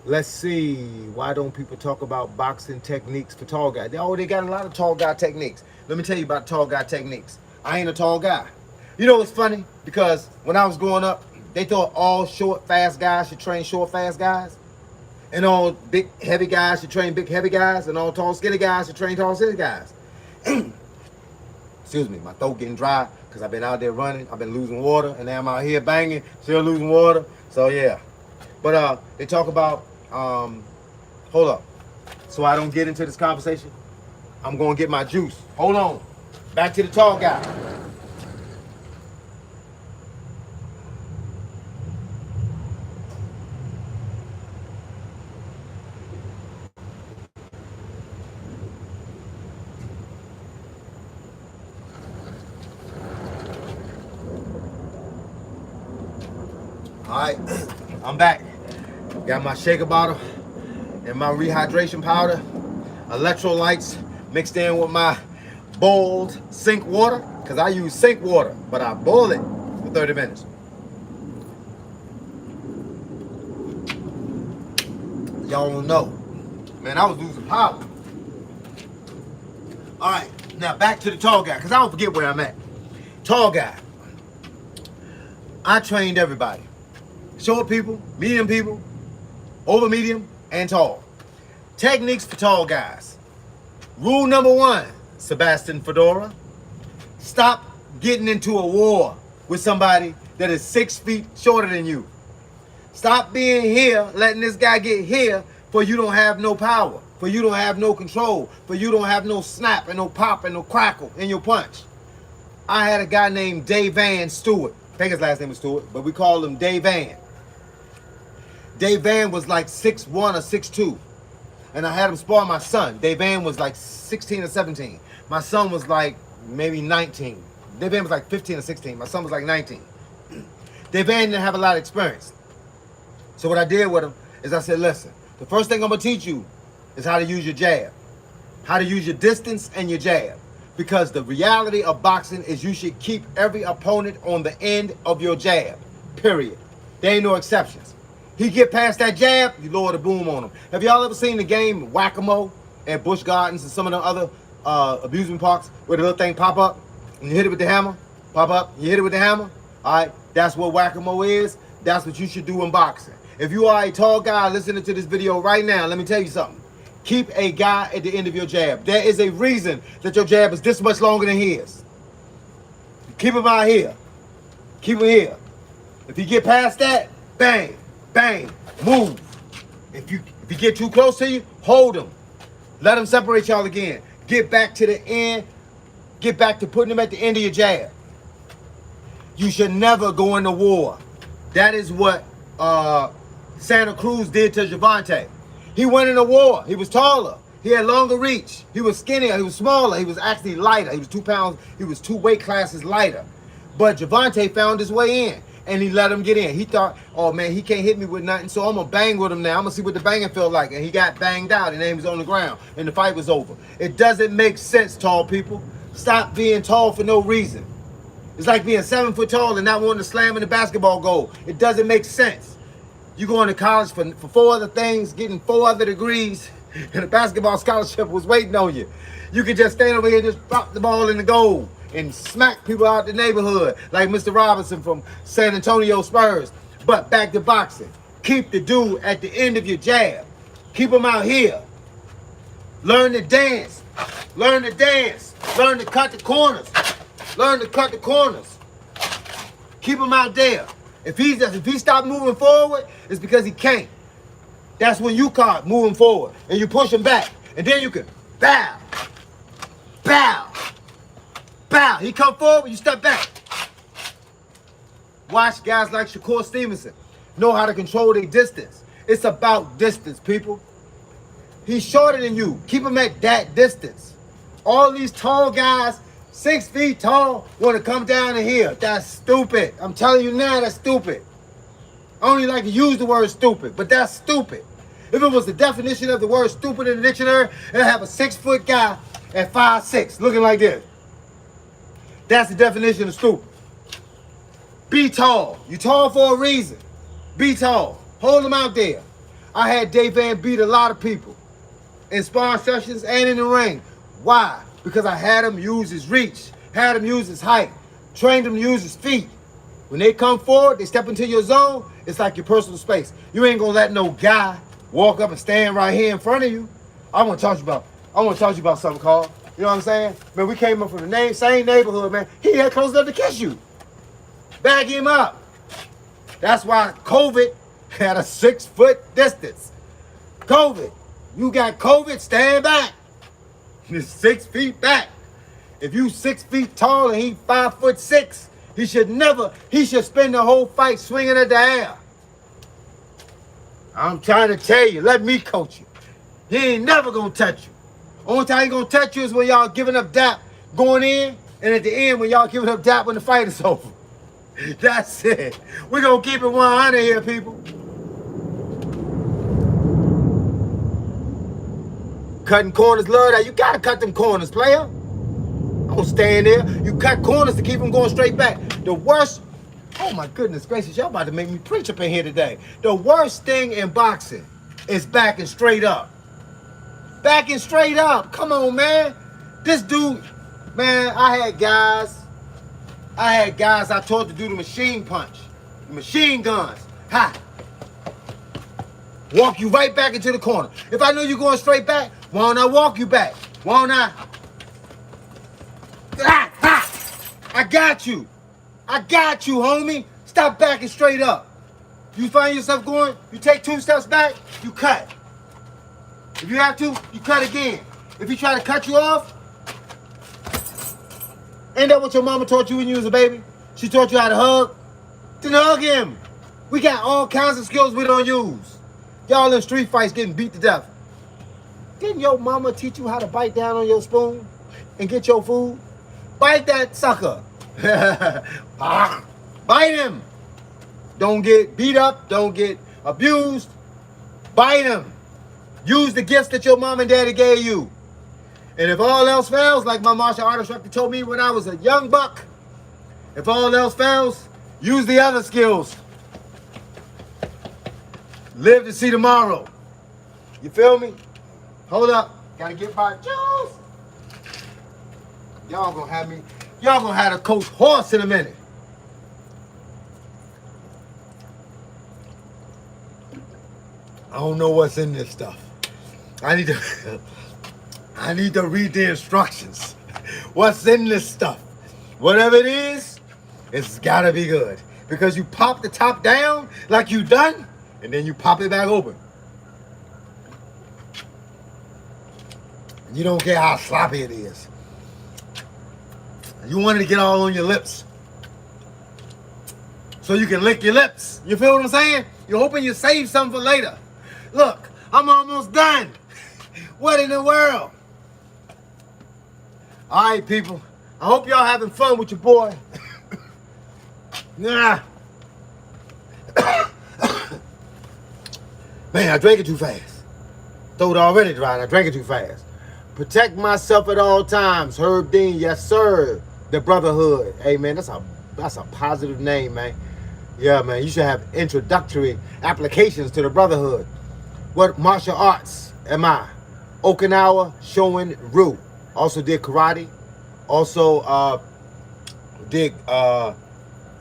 Let's see. Why don't people talk about boxing techniques for tall guys? Oh, they got a lot of tall guy techniques. Let me tell you about tall guy techniques. I ain't a tall guy. You know what's funny? Because when I was growing up, they thought all short, fast guys should train short, fast guys. And all big, heavy guys should train big, heavy guys. And all tall, skinny guys should train tall, skinny guys. Excuse me, my throat getting dry because I've been out there running. I've been losing water. And now I'm out here banging, still losing water. So, yeah. But they talk about, hold up. So I don't get into this conversation, I'm going to get my juice. Hold on. Back to the tall guy. All right, I'm back. Got my shaker bottle and my rehydration powder, electrolytes mixed in with my boiled sink water, because I use sink water, but I boil it for 30 minutes. Y'all don't know. Man, I was losing power. All right, now back to the tall guy, because I don't forget where I'm at. Tall guy. I trained everybody. Short people, medium people, over medium, and tall. Techniques for tall guys. Rule number 1, Sebastian Fedora. Stop getting into a war with somebody that is 6 feet shorter than you. Stop being here, letting this guy get here, for you don't have no power, for you don't have no control, for you don't have no snap and no pop and no crackle in your punch. I had a guy named Dave Van Stewart. I think his last name was Stewart, but we called him Dave Van. Dave Van was like 6'1 or 6'2. And I had him spar my son. Dave Van was like 16 or 17. My son was like maybe 19. Dave Van was like 15 or 16. My son was like 19. Dave Van didn't have a lot of experience. So what I did with him is I said, listen, the first thing I'm going to teach you is how to use your jab. How to use your distance and your jab. Because the reality of boxing is you should keep every opponent on the end of your jab. Period. There ain't no exceptions. He get past that jab, you lower the boom on him. Have y'all ever seen the game Whack-A-Mole at Busch Gardens and some of the other amusement parks where the little thing pop up and you hit it with the hammer? Pop up, you hit it with the hammer? All right, that's what Whack-A-Mole is. That's what you should do in boxing. If you are a tall guy listening to this video right now, let me tell you something. Keep a guy at the end of your jab. There is a reason that your jab is this much longer than his. Keep him out here. Keep him here. If you get past that, bang. Bang, move. If you get too close to you, hold them. Let them separate y'all again. Get back to the end. Get back to putting them at the end of your jab. You should never go into war. That is what Santa Cruz did to Gervonta. He went in a war. He was taller. He had longer reach. He was skinnier. He was smaller. He was actually lighter. He was 2 pounds. He was 2 weight classes lighter. But Gervonta found his way in. And he let him get in. He thought, oh man, he can't hit me with nothing, so I'm gonna bang with him now. I'm gonna see what the banging felt like. And he got banged out, and then he was on the ground, and the fight was over. It doesn't make sense, tall people. Stop being tall for no reason. It's like being 7 foot tall and not wanting to slam in the basketball goal. It doesn't make sense. You going to college for 4 other things, getting 4 other degrees, and a basketball scholarship was waiting on you. You could just stand over here and just drop the ball in the goal and smack people out the neighborhood like Mr. Robinson from San Antonio Spurs. But back to boxing. Keep the dude at the end of your jab. Keep him out here. Learn to dance. Learn to dance. Learn to cut the corners. Learn to cut the corners. Keep him out there. If he stopped moving forward, it's because he can't. That's when you caught moving forward and you push him back. And then you can bow. Bow. Bow. He come forward, you step back. Watch guys like Shakur Stevenson know how to control their distance. It's about distance, people. He's shorter than you. Keep him at that distance. All these tall guys, 6 feet tall, want to come down in here. That's stupid. I'm telling you now, that's stupid. I only like to use the word stupid, but that's stupid. If it was the definition of the word stupid in the dictionary, it'd have a 6-foot guy at 5'6", looking like this. That's the definition of stupid. Be tall. You tall for a reason. Be tall. Hold them out there. I had Dave Van beat a lot of people in sparring sessions and in the ring. Why? Because I had him use his reach, had him use his height, trained him to use his feet. When they come forward, they step into your zone, it's like your personal space. You ain't gonna let no guy walk up and stand right here in front of you. I want to talk to you about something, Carl. You know what I'm saying? Man, we came up from the same neighborhood, man. He had close enough to kiss you. Back him up. That's why COVID had a 6-foot distance. COVID. You got COVID, stand back. You're 6 feet back. If you 6 feet tall and he 5'6", he should spend the whole fight swinging at the air. I'm trying to tell you, let me coach you. He ain't never gonna touch you. Only time he gonna touch you is when y'all giving up dap going in, and at the end when y'all giving up dap when the fight is over. That's it. We're gonna keep it 100 here, people. Cutting corners, love that. You gotta cut them corners, player. Don't stand there. You cut corners to keep them going straight back. The worst, oh my goodness gracious, y'all about to make me preach up in here today. The worst thing in boxing is backing straight up. Backing straight up. Come on, man. This dude, man, I had guys I taught to do the machine punch, the machine guns. Ha! Walk you right back into the corner. If I know you're going straight back, why don't I walk you back? Why don't I? Ah, ha! I got you. I got you, homie. Stop backing straight up. You find yourself going, you take 2 steps back, you cut. If you have to, you cut again. If he try to cut you off, ain't that what your mama taught you when you was a baby? She taught you how to hug? Then hug him. We got all kinds of skills we don't use. Y'all in street fights getting beat to death. Didn't your mama teach you how to bite down on your spoon and get your food? Bite that sucker. Bite him. Don't get beat up. Don't get abused. Bite him. Use the gifts that your mom and daddy gave you. And if all else fails, like my martial art instructor told me when I was a young buck, if all else fails, use the other skills. Live to see tomorrow. You feel me? Hold up. Gotta get my juice. Y'all gonna have to coach horse in a minute. I don't know what's in this stuff. I need to read the instructions. What's in this stuff? Whatever it is, it's gotta be good. Because you pop the top down like you done, and then you pop it back open. You don't care how sloppy it is. You want it to get all on your lips. So you can lick your lips. You feel what I'm saying? You're hoping you save something for later. Look, I'm almost done. What in the world? All right, people. I hope y'all having fun with your boy. Nah. Man, I drank it too fast. Throat already dry and I drank it too fast. Protect myself at all times. Herb Dean, yes sir. The Brotherhood. Hey man, that's a positive name, man. Yeah, man, you should have introductory applications to the Brotherhood. What martial arts am I? Okinawa Shoin Ryu. Also did karate. Also did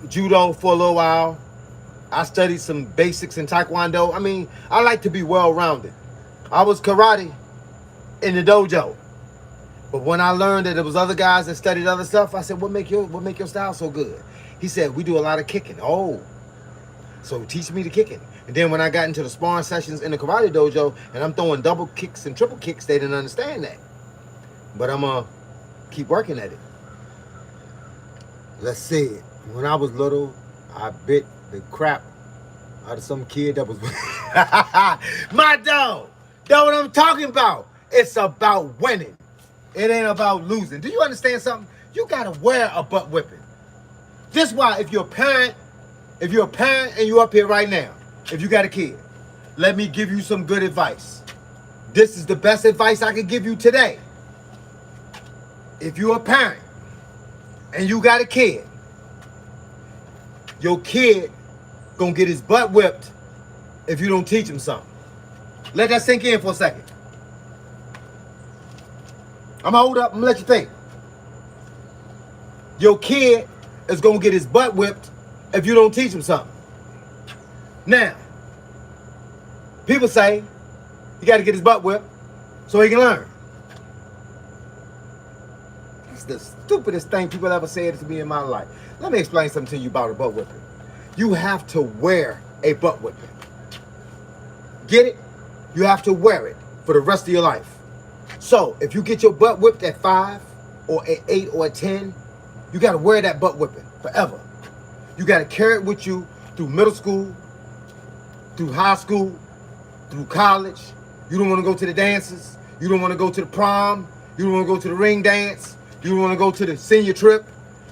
judo for a little while. I studied some basics in Taekwondo. I mean, I like to be well-rounded. I was karate in the dojo. But when I learned that there was other guys that studied other stuff, I said, what make your style so good? He said, we do a lot of kicking. Oh, so teach me the kicking. And then when I got into the sparring sessions in the karate dojo and I'm throwing double kicks and triple kicks, they didn't understand that. But I'm going to keep working at it. Let's see. When I was little, I bit the crap out of some kid that was my dog. That's what I'm talking about. It's about winning. It ain't about losing. Do you understand something? You gotta wear a butt whipping. This why if you're a parent and you're up here right now, if you got a kid, let me give you some good advice. This is the best advice I can give you today. If you're a parent and you got a kid, your kid gonna get his butt whipped if you don't teach him something. Let that sink in for a second. I'm gonna hold up and let you think. Your kid is gonna get his butt whipped if you don't teach him something. Now, people say he got to get his butt whipped so he can learn. That's the stupidest thing people ever said to me in my life. Let me explain something to you about a butt whipping. You have to wear a butt whipping. Get it? You have to wear it for the rest of your life. So if you get your butt whipped at 5 or at 8 or at 10, you got to wear that butt whipping forever. You got to carry it with you through middle school, through high school, through college. You don't want to go to the dances. You don't want to go to the prom. You don't want to go to the ring dance. You don't want to go to the senior trip.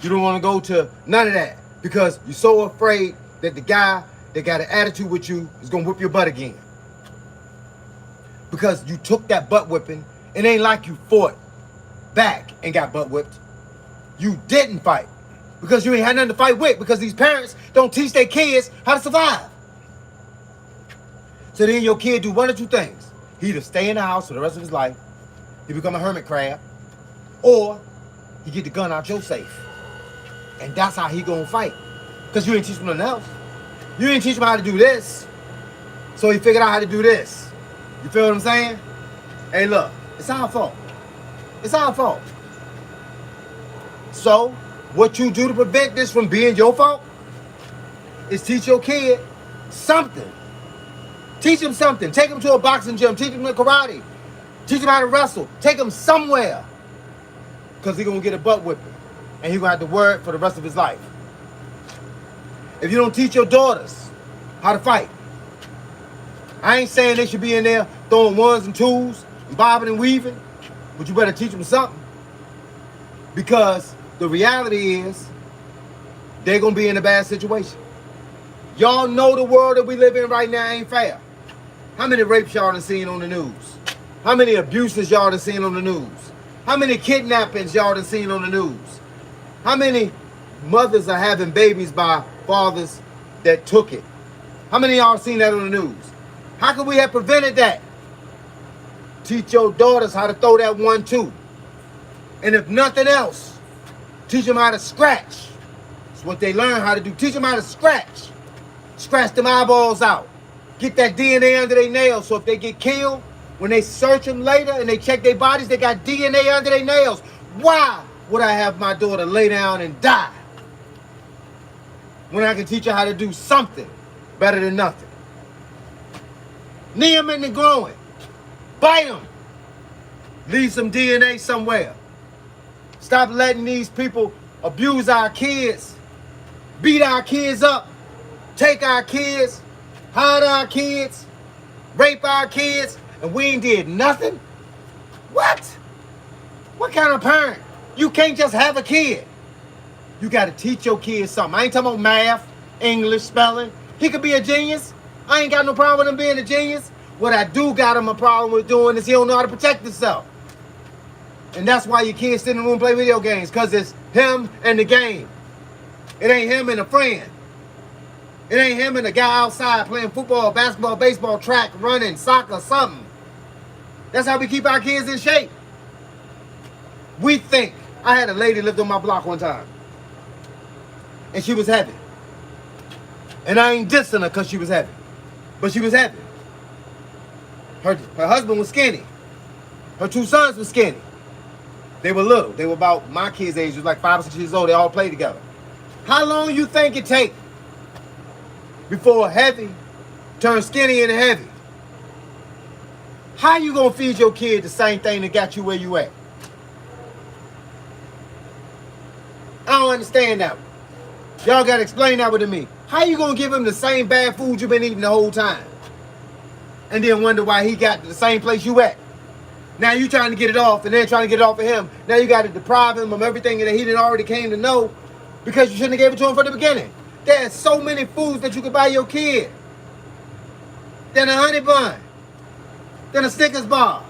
You don't want to go to none of that because you're so afraid that the guy that got an attitude with you is going to whip your butt again. Because you took that butt whipping. It ain't like you fought back and got butt whipped. You didn't fight because you ain't had nothing to fight with because these parents don't teach their kids how to survive. So then your kid do one or two things. He either stay in the house for the rest of his life, he become a hermit crab, or he get the gun out your safe. And that's how he gonna fight. Because you ain't teach him nothing else. You ain't teach him how to do this. So he figured out how to do this. You feel what I'm saying? Hey, look, it's our fault. It's our fault. So, what you do to prevent this from being your fault is teach your kid something. Teach him something. Take him to a boxing gym. Teach him karate. Teach him how to wrestle. Take him somewhere. Because he's going to get a butt whipping. And he's going to have to wear it for the rest of his life. If you don't teach your daughters how to fight, I ain't saying they should be in there throwing ones and twos, and bobbing and weaving, but you better teach them something. Because the reality is, they're going to be in a bad situation. Y'all know the world that we live in right now ain't fair. How many rapes y'all done seen on the news? How many abuses y'all done seen on the news? How many kidnappings y'all done seen on the news? How many mothers are having babies by fathers that took it? How many of y'all seen that on the news? How could we have prevented that? Teach your daughters how to throw that 1-2. And if nothing else, teach them how to scratch. That's what they learn how to do. Teach them how to scratch. Scratch them eyeballs out. Get that DNA under their nails so if they get killed, when they search them later and they check their bodies, they got DNA under their nails. Why would I have my daughter lay down and die when I can teach her how to do something better than nothing? Knee them in the groin. Bite them. Leave some DNA somewhere. Stop letting these people abuse our kids, beat our kids up, take our kids, hide our kids, rape our kids, and we ain't did nothing? What? What kind of parent? You can't just have a kid. You got to teach your kids something. I ain't talking about math, English, spelling. He could be a genius. I ain't got no problem with him being a genius. What I do got him a problem with doing is he don't know how to protect himself. And that's why your kids sit in the room and play video games, because it's him and the game. It ain't him and a friend. It ain't him and a guy outside playing football, basketball, baseball, track, running, soccer, something. That's how we keep our kids in shape. We think. I had a lady lived on my block one time. And she was heavy. And I ain't dissing her because she was heavy. But she was heavy. Her husband was skinny. Her two sons were skinny. They were little. They were about my kids' age. They was like 5 or 6 years old. They all played together. How long you think it take before heavy turns skinny into heavy? How you gonna feed your kid the same thing that got you where you at? I don't understand that one. Y'all gotta explain that one to me. How you gonna give him the same bad food you've been eating the whole time? and then wonder why he got to the same place you at. Now you trying to get it off, and then trying to get it off of him. Now you got to deprive him of everything that he didn't already came to know because you shouldn't have gave it to him from the beginning. There's so many foods that you could buy your kid. Than a honey bun. Than a Snickers bar.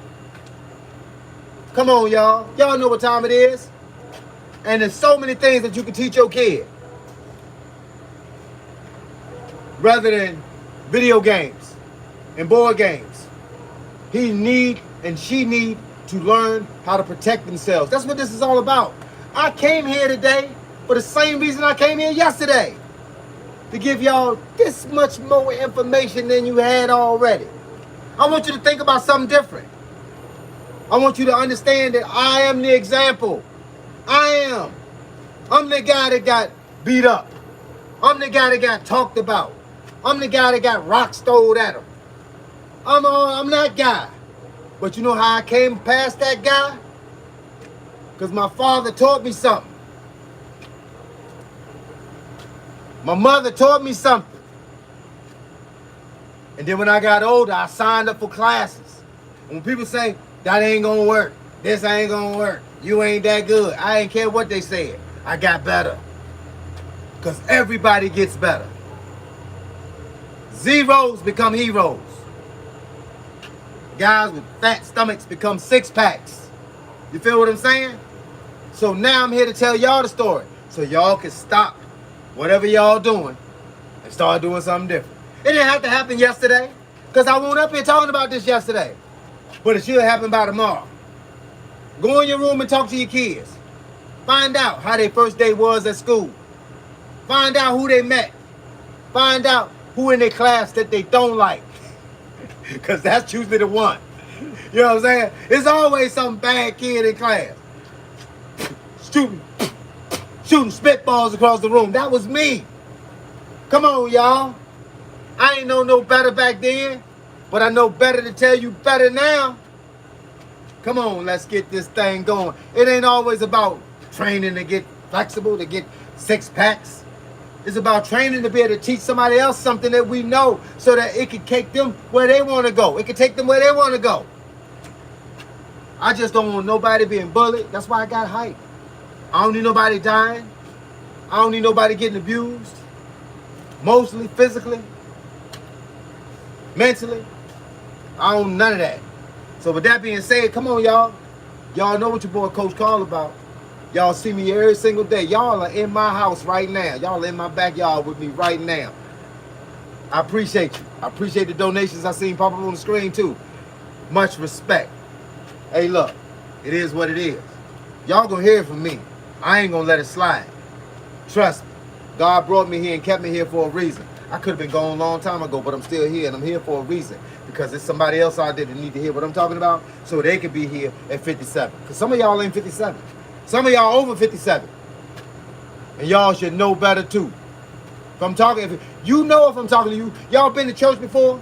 Come on, y'all. Y'all know what time it is. And there's so many things that you can teach your kid. Rather than video games and board games. He need and she need to learn how to protect themselves. That's what this is all about. I came here today for the same reason I came here yesterday. To give y'all this much more information than you had already. I want you to think about something different. I want you to understand that I am the example. I'm the guy that got beat up. I'm the guy that got talked about. I'm the guy that got rocks thrown at him. I'm that guy. But you know how I came past that guy? Because my father taught me something. My mother taught me something. And then when I got older, I signed up for classes. And when people say, that ain't gonna work, this ain't gonna work, you ain't that good, I ain't care what they said. I got better. Because everybody gets better. Zeros become heroes. Guys with fat stomachs become six packs. You feel what I'm saying? So now I'm here to tell y'all the story. So y'all can stop whatever y'all doing and start doing something different. It didn't have to happen yesterday. Because I went up here talking about this yesterday. But it should happen by tomorrow. Go in your room and talk to your kids. Find out how their first day was at school. Find out who they met. Find out who in their class that they don't like. Because that's usually the one. You know what I'm saying? It's always some bad kid in class. Shooting spitballs across the room. That was me. Come on, y'all. I ain't know no better back then. But I know better to tell you better now. Come on, let's get this thing going. It ain't always about training to get flexible, to get six packs. It's about training to be able to teach somebody else something that we know so that it can take them where they want to go. It can take them where they want to go. I just don't want nobody being bullied. That's why I got hype. I don't need nobody dying. I don't need nobody getting abused. Mostly, physically, mentally. I don't none of that. So with that being said, come on, y'all. Y'all know what your boy Coach Carl about. Y'all see me every single day. Y'all are in my house right now. Y'all in my backyard with me right now. I appreciate you. I appreciate the donations I seen pop up on the screen too. Much respect. Hey, look, it is what it is. Y'all gonna hear it from me. I ain't gonna let it slide. Trust me. God brought me here and kept me here for a reason. I could have been gone a long time ago, but I'm still here, and I'm here for a reason. Because there's somebody else out there that need to hear what I'm talking about, so they could be here at 57. Because some of y'all ain't 57. Some of y'all over 57. And y'all should know better too. If I'm talking, if you know if I'm talking to you, y'all been to church before?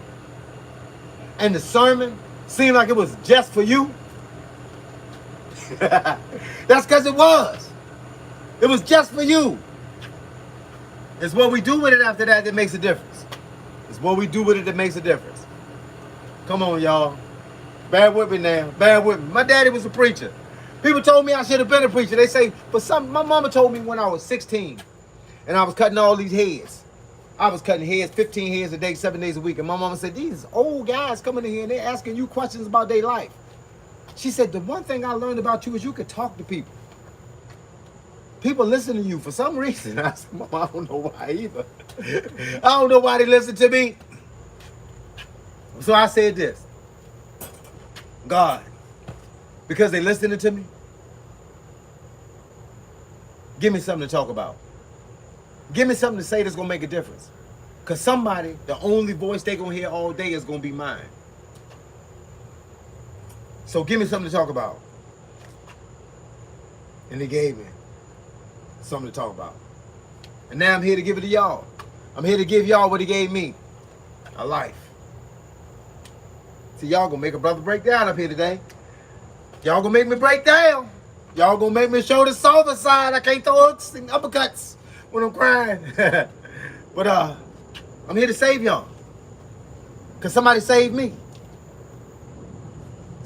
And the sermon seemed like it was just for you? That's because it was. It was just for you. It's what we do with it after that that makes a difference. It's what we do with it that makes a difference. Come on, y'all. Bear with me now. Bear with me. My daddy was a preacher. People told me I should have been a preacher. They say, my mama told me when I was 16 and I was cutting all these heads. I was cutting heads, 15 heads a day, 7 days a week. And my mama said, these old guys coming in here and they're asking you questions about their life. She said, the one thing I learned about you is you could talk to people. People listen to you for some reason. I said, Mama, I don't know why either. I don't know why they listen to me. So I said this. God, because they listening to me, give me something to talk about. Give me something to say that's going to make a difference. Because somebody, the only voice they're going to hear all day is going to be mine. So give me something to talk about. And they gave me something to talk about. And now I'm here to give it to y'all. I'm here to give y'all what he gave me. A life. See, y'all gonna make a brother break down up here today. Y'all gonna make me break down. Y'all gonna make me show the softer side. I can't throw hooks and uppercuts when I'm crying. But I'm here to save y'all. Because somebody saved me.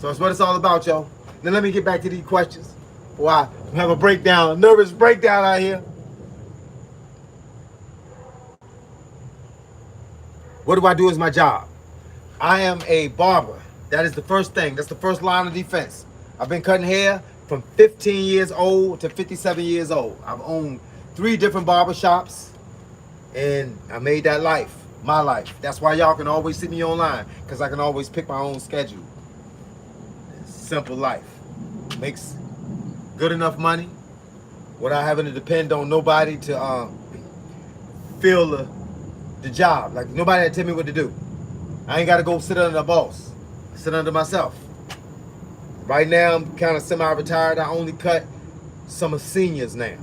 So that's what it's all about, yo. Now let me get back to these questions. Why have a breakdown, a nervous breakdown out here. What do I do as my job? I am a barber. That is the first thing. That's the first line of defense. I've been cutting hair from 15 years old to 57 years old. I've owned 3 different barber shops, and I made that life my life. That's why y'all can always see me online, because I can always pick my own schedule. Simple life. Makes good enough money without having to depend on nobody to fill the job. Like, nobody had to tell me what to do. I ain't got to go sit under a boss. I sit under myself. Right now, I'm kind of semi-retired. I only cut some of seniors now.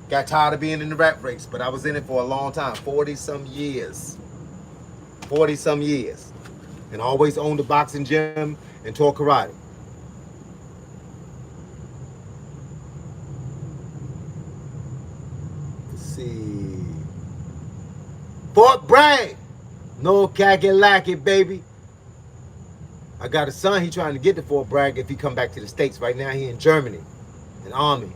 Got tired of being in the rat race, but I was in it for a long time, 40-some years. 40-some years. And I always owned a boxing gym and taught karate. Let's see. Fort Bragg. No cackalacky, baby. I got a son, he trying to get to Fort Bragg if he come back to the States. Right now he in Germany, in Army.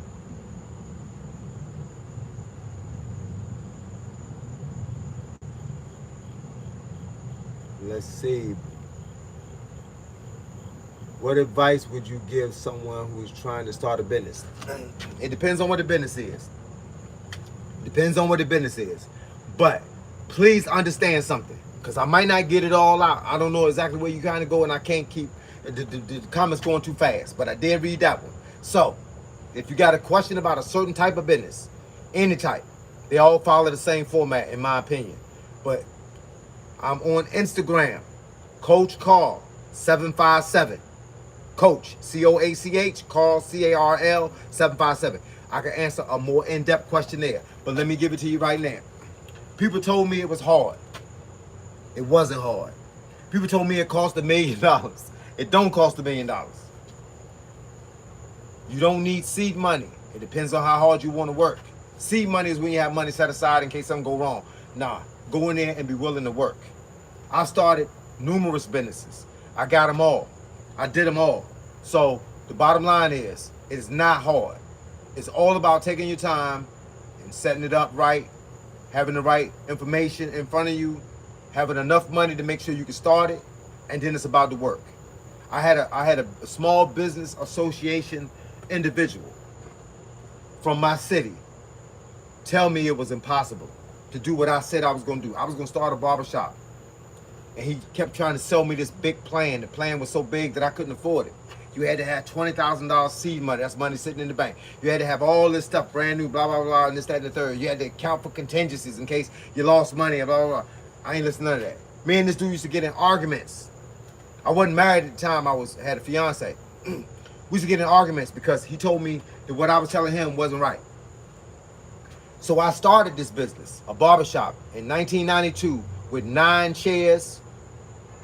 Let's see. What advice would you give someone who's trying to start a business? It depends on what the business is. Depends on what the business is. But please understand something, because I might not get it all out. I don't know exactly where you kind of go, and I can't keep the comments going too fast. But I did read that one. So if you got a question about a certain type of business, any type, they all follow the same format, in my opinion. But I'm on Instagram, Coach Carl 757. Coach, C-O-A-C-H, Carl, C-A-R-L 757. I can answer a more in-depth question there, but let me give it to you right now. People told me it was hard. It wasn't hard. People told me it cost $1 million. It don't cost $1 million. You don't need seed money. It depends on how hard you want to work. Seed money is when you have money set aside in case something go wrong. Nah, go in there and be willing to work. I started numerous businesses. I got them all. I did them all. So the bottom line is, it's not hard. It's all about taking your time and setting it up right, having the right information in front of you, having enough money to make sure you can start it, and then it's about the work. I had a small business association individual from my city tell me it was impossible to do what I said I was going to do. I was going to start a barbershop. And he kept trying to sell me this big plan. The plan was so big that I couldn't afford it. You had to have $20,000 seed money. That's money sitting in the bank. You had to have all this stuff brand new, blah, blah, blah, and this, that, and the third. You had to account for contingencies in case you lost money, and blah, blah, blah. I ain't listening to none of that. Me and this dude used to get in arguments. I wasn't married at the time. I had a fiance. We used to get in arguments because he told me that what I was telling him wasn't right. So I started this business, a barbershop, in 1992 with 9 chairs,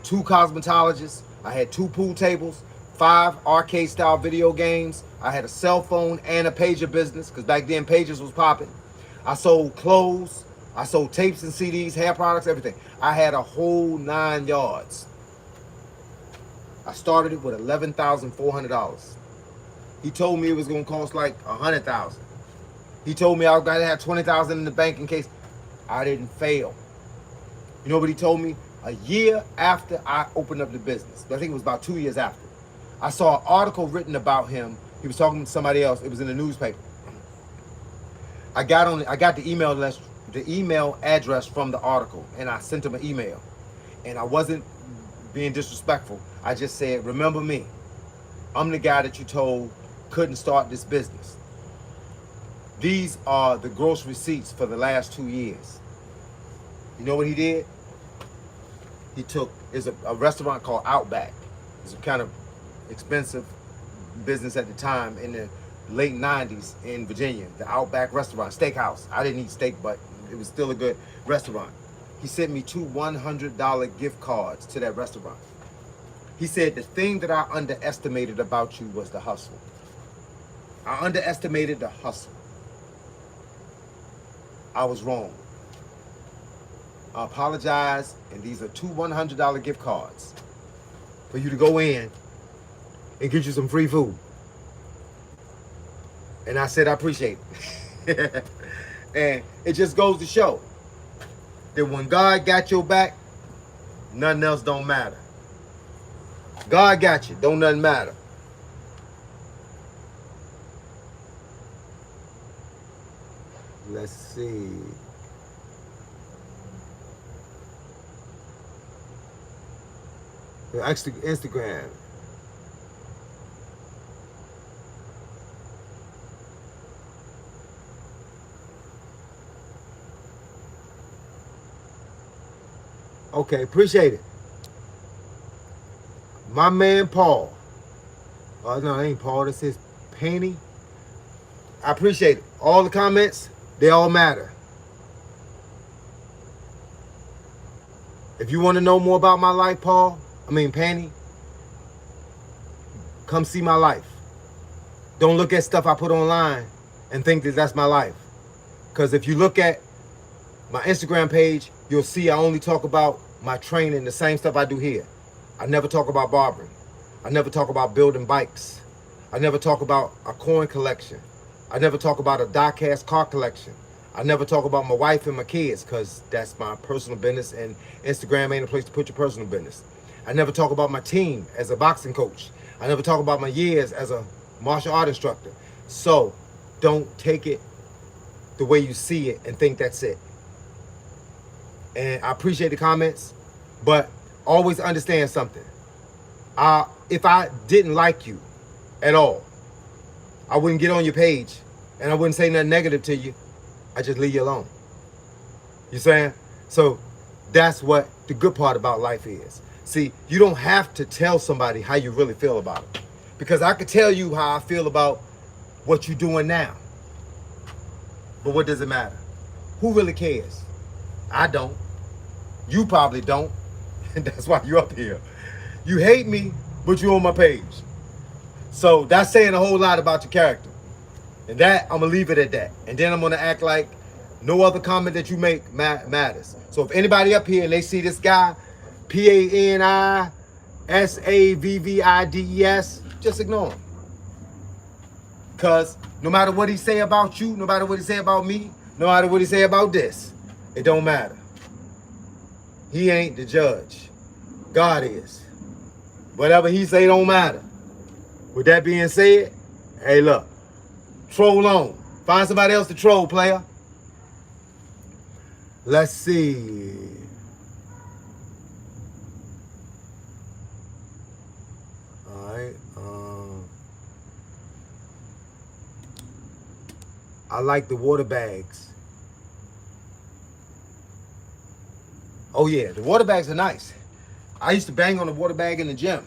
2 cosmetologists. I had 2 pool tables, 5 arcade-style video games. I had a cell phone and a pager business, because back then pagers was popping. I sold clothes. I sold tapes and CDs, hair products, everything. I had a whole 9 yards. I started it with $11,400. He told me it was going to cost like $100,000. He told me I was going to have $20,000 in the bank in case I didn't fail. You know what he told me? A year after I opened up the business, I think it was about 2 years after, I saw an article written about him. He was talking to somebody else. It was in the newspaper. I got the email address from the article, and I sent him an email. And I wasn't being disrespectful. I just said, remember me. I'm the guy that you told couldn't start this business. These are the gross receipts for the last 2 years. You know what he did? He took, there's a restaurant called Outback. It's a kind of expensive business at the time in the late 90s in Virginia. The Outback restaurant, steakhouse. I didn't eat steak, but it was still a good restaurant. He sent me 2 $100 gift cards to that restaurant. He said, the thing that I underestimated about you was the hustle. I underestimated the hustle. I was wrong. I apologize, and these are 2 $100 gift cards for you to go in and get you some free food. And I said, I appreciate it. And it just goes to show that when God got your back, nothing else don't matter. God got you, don't nothing matter. Let's see. Instagram. Okay, appreciate it. My man Paul. Oh, no, it ain't Paul. This is Panty. I appreciate it. All the comments, they all matter. If you want to know more about my life, Panty, come see my life. Don't look at stuff I put online and think that that's my life. Because if you look at my Instagram page, you'll see I only talk about my training, the same stuff I do here. I never talk about barbering. I never talk about building bikes. I never talk about a coin collection. I never talk about a die-cast car collection. I never talk about my wife and my kids because that's my personal business, and Instagram ain't a place to put your personal business. I never talk about my team as a boxing coach. I never talk about my years as a martial art instructor. So don't take it the way you see it and think that's it. And I appreciate the comments, but always understand something. If I didn't like you at all, I wouldn't get on your page and I wouldn't say nothing negative to you. I just leave you alone. You saying? So that's what the good part about life is. See, you don't have to tell somebody how you really feel about it. Because I could tell you how I feel about what you're doing now. But what does it matter? Who really cares? I don't. You probably don't. And that's why you're up here. You hate me, but you're on my page. So that's saying a whole lot about your character. And that, I'm going to leave it at that. And then I'm going to act like no other comment that you make matters. So if anybody up here and they see this guy, PANISAVVIDES, just ignore him. Because no matter what he say about you, no matter what he say about me, no matter what he say about this, it don't matter. He ain't the judge. God is. Whatever he say don't matter. With that being said, hey, look. Troll on. Find somebody else to troll, player. Let's see. All right. I like the water bags. Oh, yeah. The water bags are nice. I used to bang on the water bag in the gym.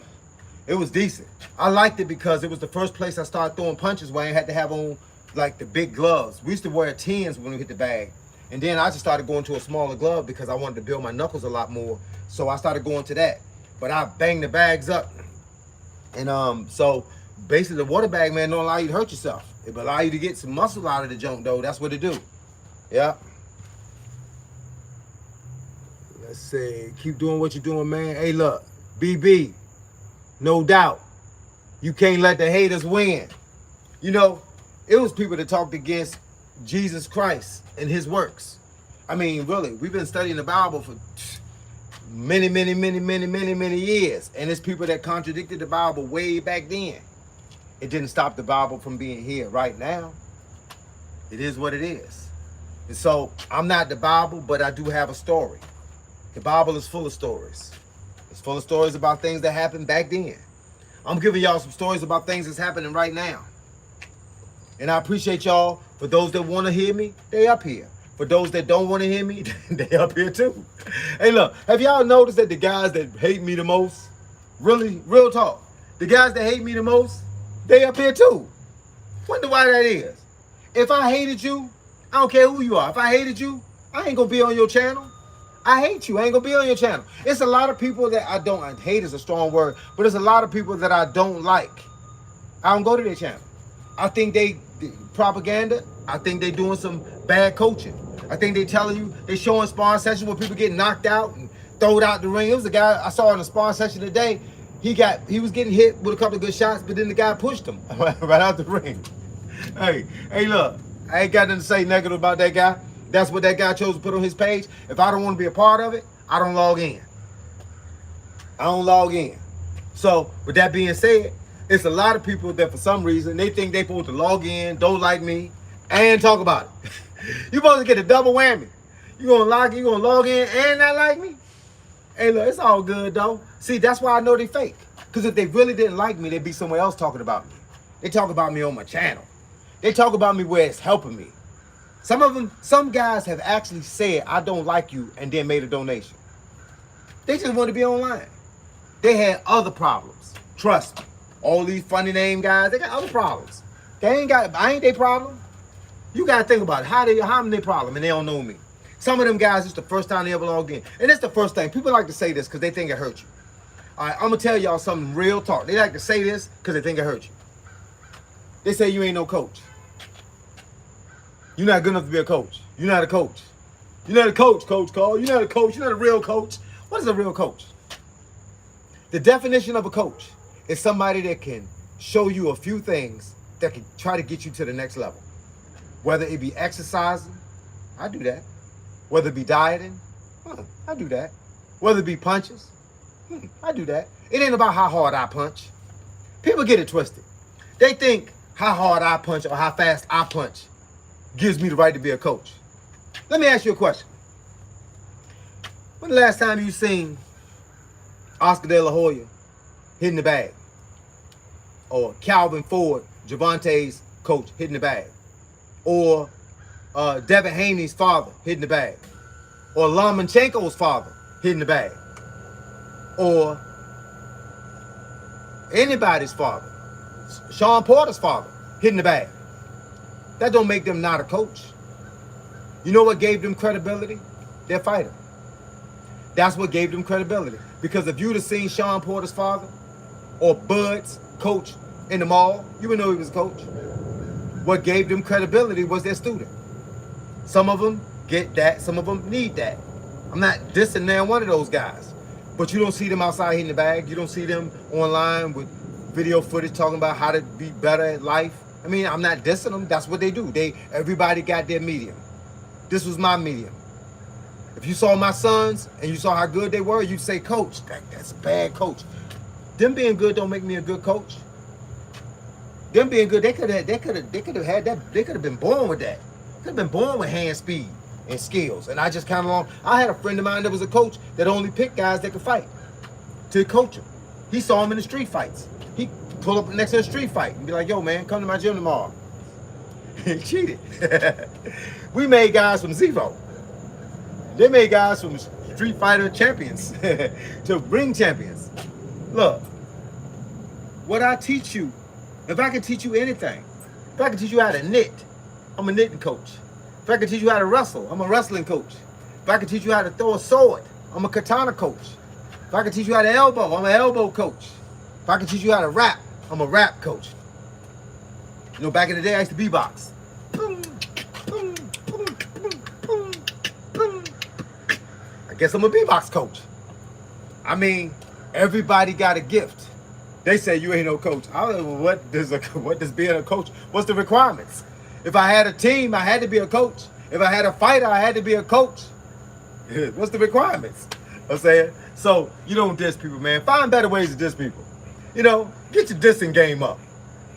It was decent. I liked it because it was the first place I started throwing punches where I had to have on like the big gloves. We used to wear 10s when we hit the bag. And then I just started going to a smaller glove because I wanted to build my knuckles a lot more. So I started going to that. But I banged the bags up. And so basically the water bag, man, don't allow you to hurt yourself. It will allow you to get some muscle out of the junk, though. That's what it do. Yeah. Let's see. Keep doing what you're doing, man. Hey, look. BB. No doubt. You can't let the haters win. You know, it was people that talked against Jesus Christ and his works. I mean, really, we've been studying the Bible for many years. And it's people that contradicted the Bible way back then. It didn't stop the Bible from being here right now. It is what it is. And so I'm not the Bible, but I do have a story. The Bible is full of stories. It's full of stories about things that happened back then. I'm giving y'all some stories about things that's happening right now. And I appreciate y'all. For those that want to hear me, they up here. For those that don't want to hear me, they up here too. Hey, look, have y'all noticed that the guys that hate me the most, really, real talk, the guys that hate me the most, they up here too. Wonder why that is. If I hated you, I don't care who you are. If I hated you, I ain't going to be on your channel. I hate you. I ain't going to be on your channel. It's a lot of people that I don't, hate is a strong word, but there's a lot of people that I don't like. I don't go to their channel. I think they propaganda. I think they doing some bad coaching. I think they telling you, they showing sparring sessions where people get knocked out and thrown out the ring. It was a guy I saw in a sparring session today. He was getting hit with a couple of good shots, but then the guy pushed him right out the ring. Hey, look, I ain't got nothing to say negative about that guy. That's what that guy chose to put on his page. If I don't want to be a part of it, I don't log in. I don't log in. So, with that being said, it's a lot of people that for some reason, they think they supposed to log in, don't like me, and talk about it. You're supposed to get a double whammy. You gonna log in and not like me? Hey, look, it's all good, though. See, that's why I know they fake. Because if they really didn't like me, they'd be somewhere else talking about me. They talk about me on my channel. They talk about me where it's helping me. Some guys have actually said, I don't like you, and then made a donation. They just want to be online. They had other problems. Trust me. All these funny name guys, they got other problems. I ain't their problem. You got to think about it. How am their problem, and they don't know me. Some of them guys, it's the first time they ever logged in. And that's the first thing. People like to say this because they think it hurt you. All right, I'm going to tell y'all something real talk. They like to say this because they think it hurt you. They say you ain't no coach. You're not good enough to be a coach. You're not a coach. You're not a coach, Coach Cole. You're not a coach. You're not a real coach. What is a real coach? The definition of a coach is somebody that can show you a few things that can try to get you to the next level. Whether it be exercising, I do that. Whether it be dieting, I do that. Whether it be punches, I do that. It ain't about how hard I punch. People get it twisted. They think how hard I punch or how fast I punch gives me the right to be a coach. Let me ask you a question. When the last time you seen Oscar De La Hoya hitting the bag? Or Calvin Ford, Javante's coach, hitting the bag? Or Devin Haney's father hitting the bag? Or Lomachenko's father hitting the bag? Or anybody's father? Sean Porter's father hitting the bag? That don't make them not a coach. You know what gave them credibility? Their fighter. That's what gave them credibility. Because if you'd have seen Sean Porter's father or Bud's coach in the mall, you would know he was a coach. What gave them credibility was their student. Some of them get that, some of them need that. I'm not dissing now one of those guys. But you don't see them outside hitting the bag. You don't see them online with video footage talking about how to be better at life. I mean, I'm not dissing them. That's what they do. Everybody got their medium. This was my medium. If you saw my sons and you saw how good they were, you'd say, Coach, that's a bad coach. Them being good don't make me a good coach. Them being good, they could have had that. They could have been born with that. Could have been born with hand speed and skills. And I just kind of I had a friend of mine that was a coach that only picked guys that could fight to coach them. He saw them in the street fights. He pull up next to a street fight and be like, yo, man, come to my gym tomorrow. He cheated. We made guys from zero. They made guys from Street Fighter champions to ring champions. Look, what I teach you, if I can teach you anything, if I can teach you how to knit, I'm a knitting coach. If I can teach you how to wrestle, I'm a wrestling coach. If I can teach you how to throw a sword, I'm a katana coach. If I can teach you how to elbow, I'm an elbow coach. If I can teach you how to rap, I'm a rap coach. You know, back in the day, I used to beatbox. I guess I'm a beatbox coach. I mean, everybody got a gift. They say you ain't no coach. I don't know what does being a coach, what's the requirements? If I had a team, I had to be a coach. If I had a fighter, I had to be a coach. What's the requirements? I'm saying, so you don't diss people, man. Find better ways to diss people. You know, get your dissing game up. You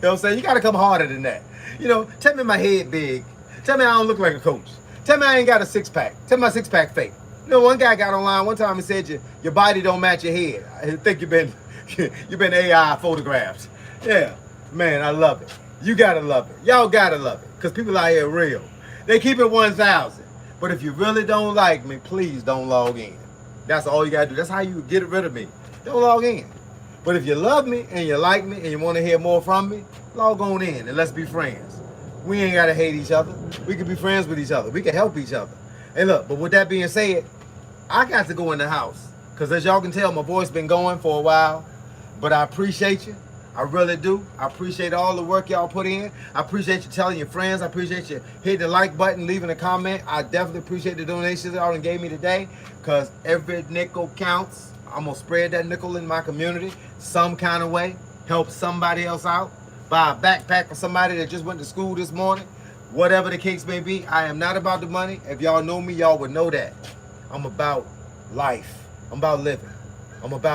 know what I'm saying? You got to come harder than that. You know, tell me my head big. Tell me I don't look like a coach. Tell me I ain't got a six-pack. Tell me my six-pack fake. You know, one guy got online one time and said your body don't match your head. I think you've been AI photographed. Yeah, man, I love it. You gotta love it. Y'all gotta love it. Because people out here real. They keep it 1,000. But if you really don't like me, please don't log in. That's all you gotta do. That's how you get rid of me. Don't log in. But if you love me and you like me and you want to hear more from me, log on in and let's be friends. We ain't gotta hate each other. We can be friends with each other. We can help each other. Hey, look, but with that being said, I got to go in the house. Because as y'all can tell, my voice been going for a while. But I appreciate you. I really do. I appreciate all the work y'all put in. I appreciate you telling your friends. I appreciate you hitting the like button, leaving a comment. I definitely appreciate the donations y'all gave me today. Because every nickel counts. I'm gonna spread that nickel in my community some kind of way, help somebody else out, buy a backpack for somebody that just went to school this morning. Whatever the case may be, I am not about the money. If y'all know me, y'all would know that. I'm about life. I'm about living. I'm about